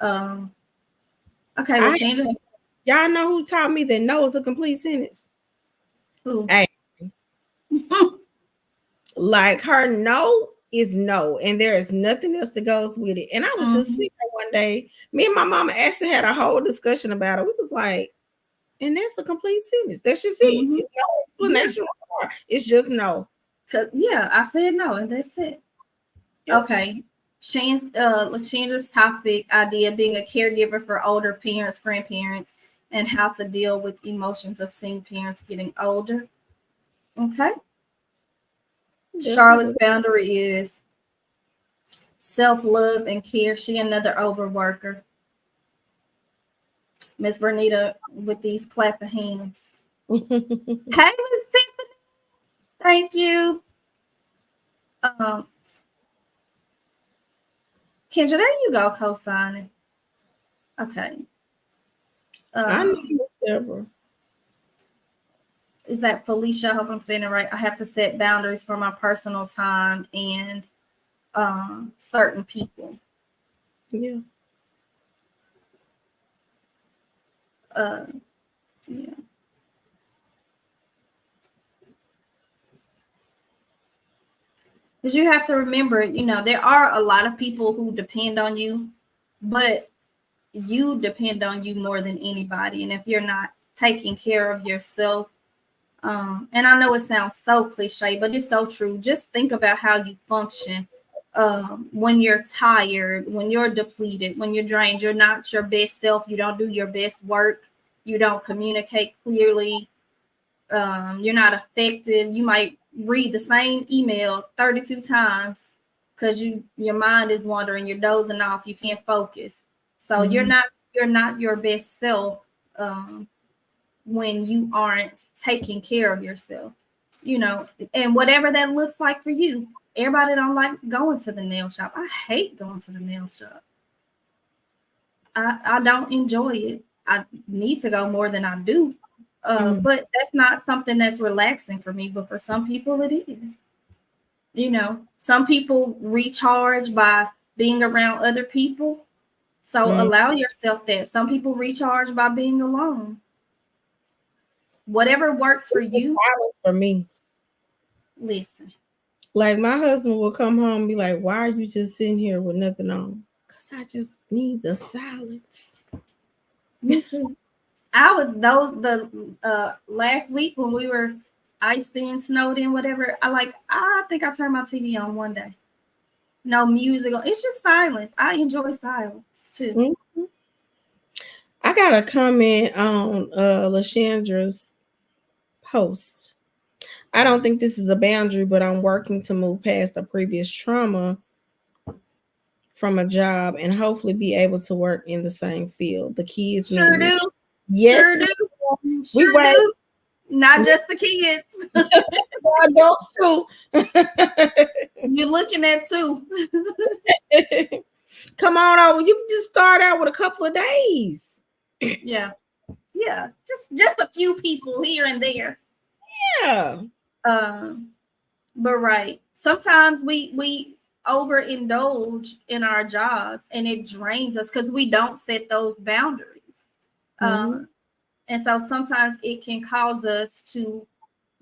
B: Okay, Lashanda.
A: Y'all know who taught me that no is a complete sentence?
B: Who?
A: Hey. Like her no is no, and there is nothing else that goes with it. And I was just sitting there one day, me and my mama actually had a whole discussion about it. We was like, and that's a complete sentence. That's just it. It's no explanation. Yeah. It's just no.
B: Yeah, I said no, and that's it. Yep. Okay. Lashandra's topic idea, being a caregiver for older parents, grandparents, and how to deal with emotions of seeing parents getting older. Okay. Definitely. Charlotte's boundary is self-love and care. She another overworker. Miss Bernita with these clapping hands. Hey, Miss Tiffany. Thank you. Kendra, there you go, co-signing. Okay.
A: I know Deborah.
B: Is that Felicia? I hope I'm saying it right. I have to set boundaries for my personal time and certain people.
A: Yeah.
B: Yeah. Because you have to remember, there are a lot of people who depend on you, but you depend on you more than anybody. And if you're not taking care of yourself, and I know it sounds so cliche, but it's so true. Just think about how you function when you're tired, when you're depleted, when you're drained. You're not your best self. You don't do your best work. You don't communicate clearly. You're not effective. You might read the same email 32 times because your mind is wandering. You're dozing off. You can't focus. So you're not your best self when you aren't taking care of yourself, and whatever that looks like for you. Everybody don't like going to the nail shop. I hate going to the nail shop. I don't enjoy it. I need to go more than I do. But that's not something that's relaxing for me. But for some people, it is. Some people recharge by being around other people. So allow yourself that. Some people recharge by being alone. Whatever works for you.
A: For me.
B: Listen.
A: Like my husband will come home and be like, why are you just sitting here with nothing on? Because I just need the silence.
B: Me too. I would those the last week when we were iced in, snowed in, whatever. I think I turned my TV on one day. No music. It's just silence. I enjoy silence too.
A: Mhm. I got a comment on Lashandra's post. I don't think this is a boundary, but I'm working to move past a previous trauma from a job and hopefully be able to work in the same field. The kids need
B: Sure
A: me.
B: do.
A: Yes,
B: Sure do.
A: we
B: Sure
A: wait.
B: do. Not just the kids.
A: Adults too.
B: You're looking at too.
A: Come on over. You can just start out with a couple of days.
B: Yeah. Yeah. Just a few people here and there.
A: Yeah.
B: But right. Sometimes we overindulge in our jobs and it drains us because we don't set those boundaries.
A: Mhm.
B: And so sometimes it can cause us to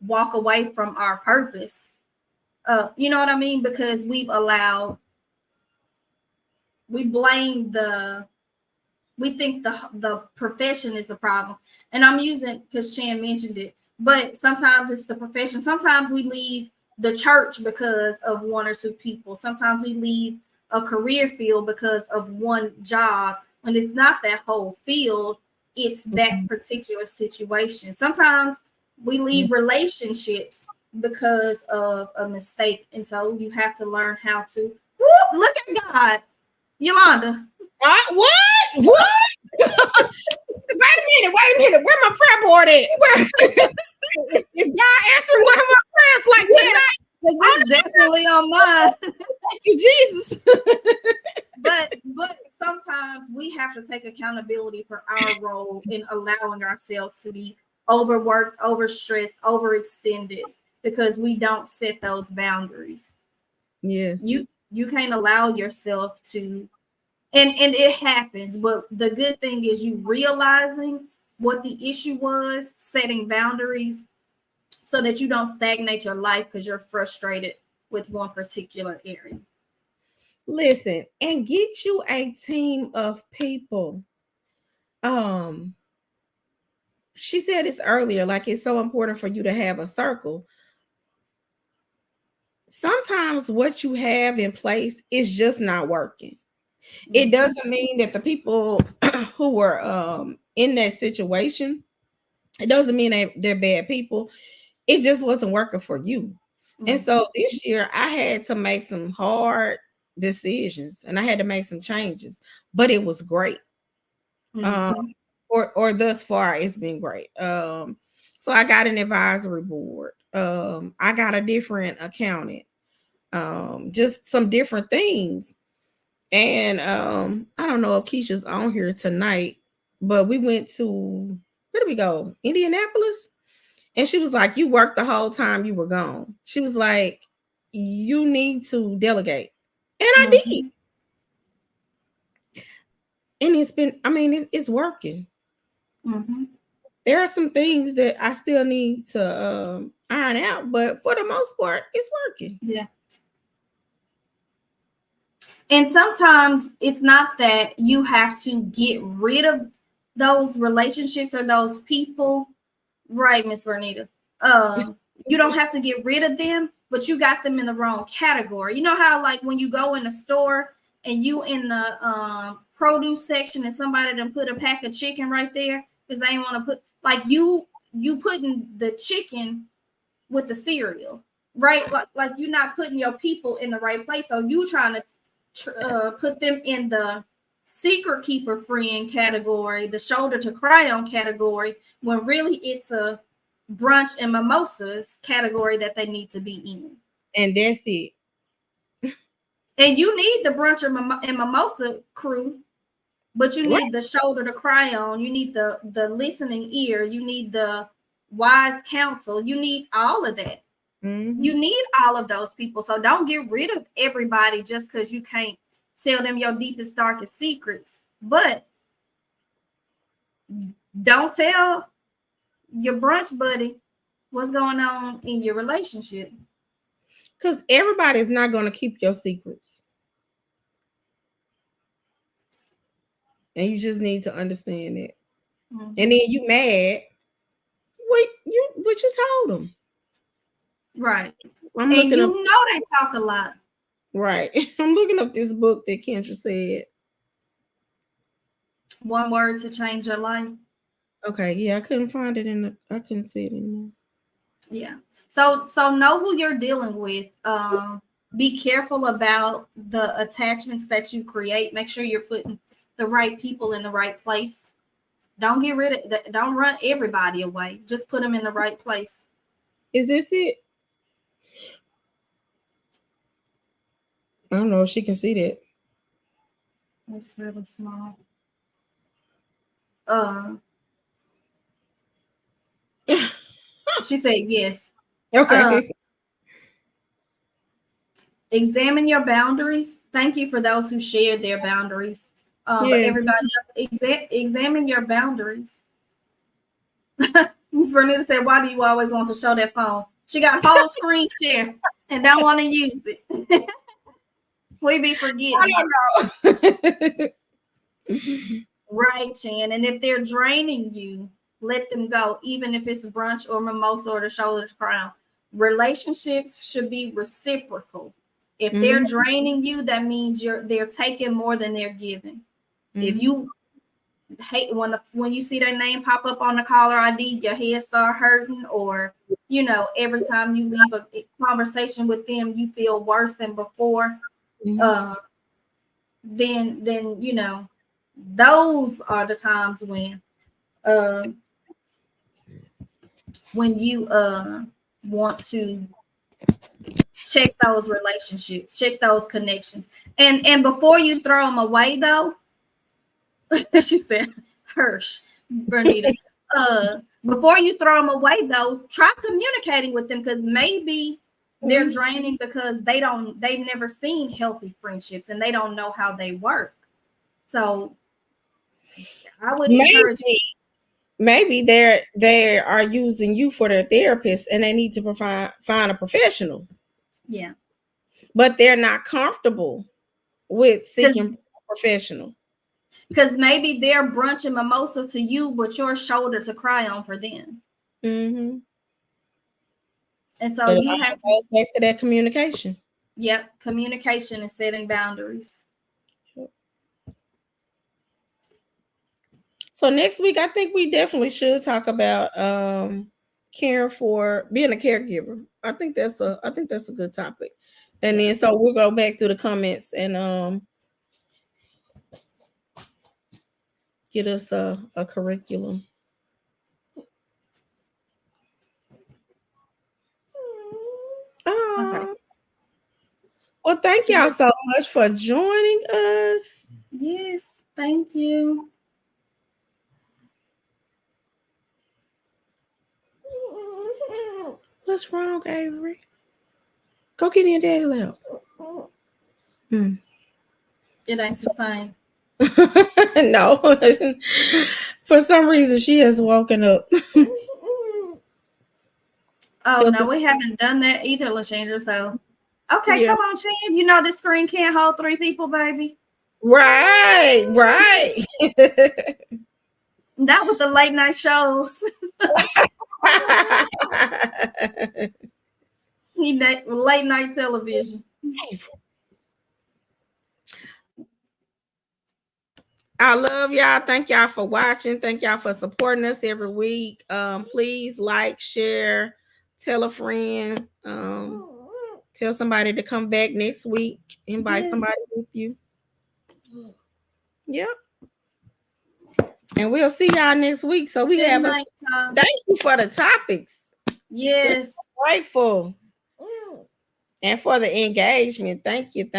B: walk away from our purpose. You know what I mean? Because we blame we think the profession is the problem. And I'm using because Chan mentioned it, but sometimes it's the profession. Sometimes we leave the church because of one or two people. Sometimes we leave a career field because of one job. When it's not that whole field, it's that particular situation. Sometimes we leave relationships because of a mistake. And so you have to learn how to look at God. Yolanda.
A: What? What? Wait a minute. Where my prayer board at? Is God answering one of my prayers like tonight?
B: It's definitely on mine.
A: Thank you, Jesus.
B: but sometimes we have to take accountability for our role in allowing ourselves to be overworked, overstressed, overextended because we don't set those boundaries.
A: Yes.
B: You can't allow yourself to, and it happens, but the good thing is you realizing what the issue was, setting boundaries so that you don't stagnate your life because you're frustrated with one particular area.
A: Listen, and get you a team of people. She said this earlier, like it's so important for you to have a circle. Sometimes what you have in place is just not working. It doesn't mean that the people who were in that situation, it doesn't mean they're bad people. It just wasn't working for you. And so this year I had to make some hard decisions and I had to make some changes, but it was great. Or thus far it's been great. So I got an advisory board. I got a different accountant. Just some different things. And I don't know if Keisha's on here tonight, but we went to, where did we go? Indianapolis. And she was like, you worked the whole time you were gone. She was like, you need to delegate. And I did. And it's been, I mean, it's working. There are some things that I still need to iron out, but for the most part, it's working.
B: Yeah. And sometimes it's not that you have to get rid of those relationships or those people, right, Miss Vernita? You don't have to get rid of them, but you got them in the wrong category. You know how, like, when you go in a store and you in the produce section and somebody done put a pack of chicken right there because they ain't want to put, like, you putting the chicken with the cereal, right? Like you're not putting your people in the right place. So you trying to put them in the secret keeper friend category, the shoulder to cry on category, when really it's a brunch and mimosas category that they need to be in.
A: And that's it.
B: And you need the brunch and mimosa crew, but you need the shoulder to cry on. You need the listening ear. You need the wise counsel. You need all of that. You need all of those people. So don't get rid of everybody just because you can't tell them your deepest, darkest secrets. But don't tell your brunch buddy what's going on in your relationship.
A: Because everybody's not going to keep your secrets. And you just need to understand it.
B: Mhm.
A: and then you mad. What you told them?
B: Right.
A: I'm
B: And
A: looking
B: you
A: up.
B: know they talk a lot.
A: Right. I'm looking up this book that Kendra said.
B: One word to change your life.
A: Okay, yeah, I couldn't find it I couldn't see it anymore.
B: Yeah. So know who you're dealing with. Be careful about the attachments that you create. Make sure you're putting the right people in the right place. Don't get rid of don't run everybody away. Just put them in the right place.
A: Is this it? I don't know if she can see that.
B: It's really small. Uh she said yes.
A: Okay.
B: Examine your boundaries. Thank you for those who shared their boundaries. But
A: Yes.
B: everybody else, examine your boundaries. Miss Bernita said, "Why do you always want to show that phone?" She got whole screen share and don't want to use it. We be forgetting.
A: I don't know.
B: Right, Chan. And if they're draining you, let them go, even if it's brunch or mimosa or the shoulder to crown. Relationships should be reciprocal. If they're draining you, that means they're taking more than they're giving. If you hate when you see their name pop up on the caller ID, your head start hurting, or every time you leave a conversation with them, you feel worse than before. Then those are the times when you want to check those relationships, check those connections, and before you throw them away, though. She said, Hirsch, Bernita. Before you throw them away, though, try communicating with them, because maybe they're draining because they've never seen healthy friendships and they don't know how they work. So I would encourage you.
A: Maybe they are using you for their therapist and they need to find a professional.
B: Yeah.
A: But they're not comfortable with seeking a professional.
B: Because maybe they're brunch and mimosa to you, but your shoulder to cry on for them.
A: Mm-hmm.
B: And so you have to
A: go back to that communication.
B: Yep, communication and setting boundaries.
A: So next week, I think we definitely should talk about caring for being a caregiver. I think that's a good topic. And then so we'll go back through the comments and get us a curriculum.
B: Okay.
A: Well, thank y'all so much for joining us.
B: Yes, thank you.
A: What's wrong, Avery? Go get in daddy lap.
B: It ain't the same.
A: No. For some reason, she has woken up.
B: Oh, no, we haven't done that either, LaShandra. So, okay,
A: Yeah.
B: come on, Chan. You know this screen can't hold 3 people, baby.
A: Right.
B: Not with the late night shows. Late night television.
A: I love y'all. Thank y'all for watching. Thank y'all for supporting us every week. Please like, share, tell a friend. Tell somebody to come back next week. Invite somebody with you. Yep. And we'll see y'all next week. So we have a thank you for the topics.
B: Yes.
A: We're so grateful. And for the engagement. Thank you.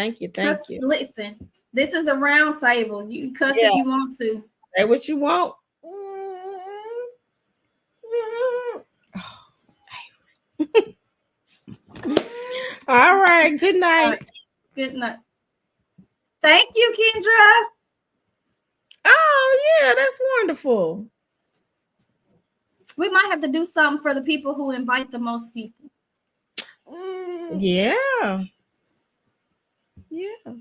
B: Listen, this is a round table. You can cuss if you want to.
A: Say what you want. All right. Good night.
B: Right. Good night. Thank you, Kendra.
A: Oh, yeah, that's wonderful.
B: We might have to do something for the people who invite the most people.
A: Yeah. Yeah.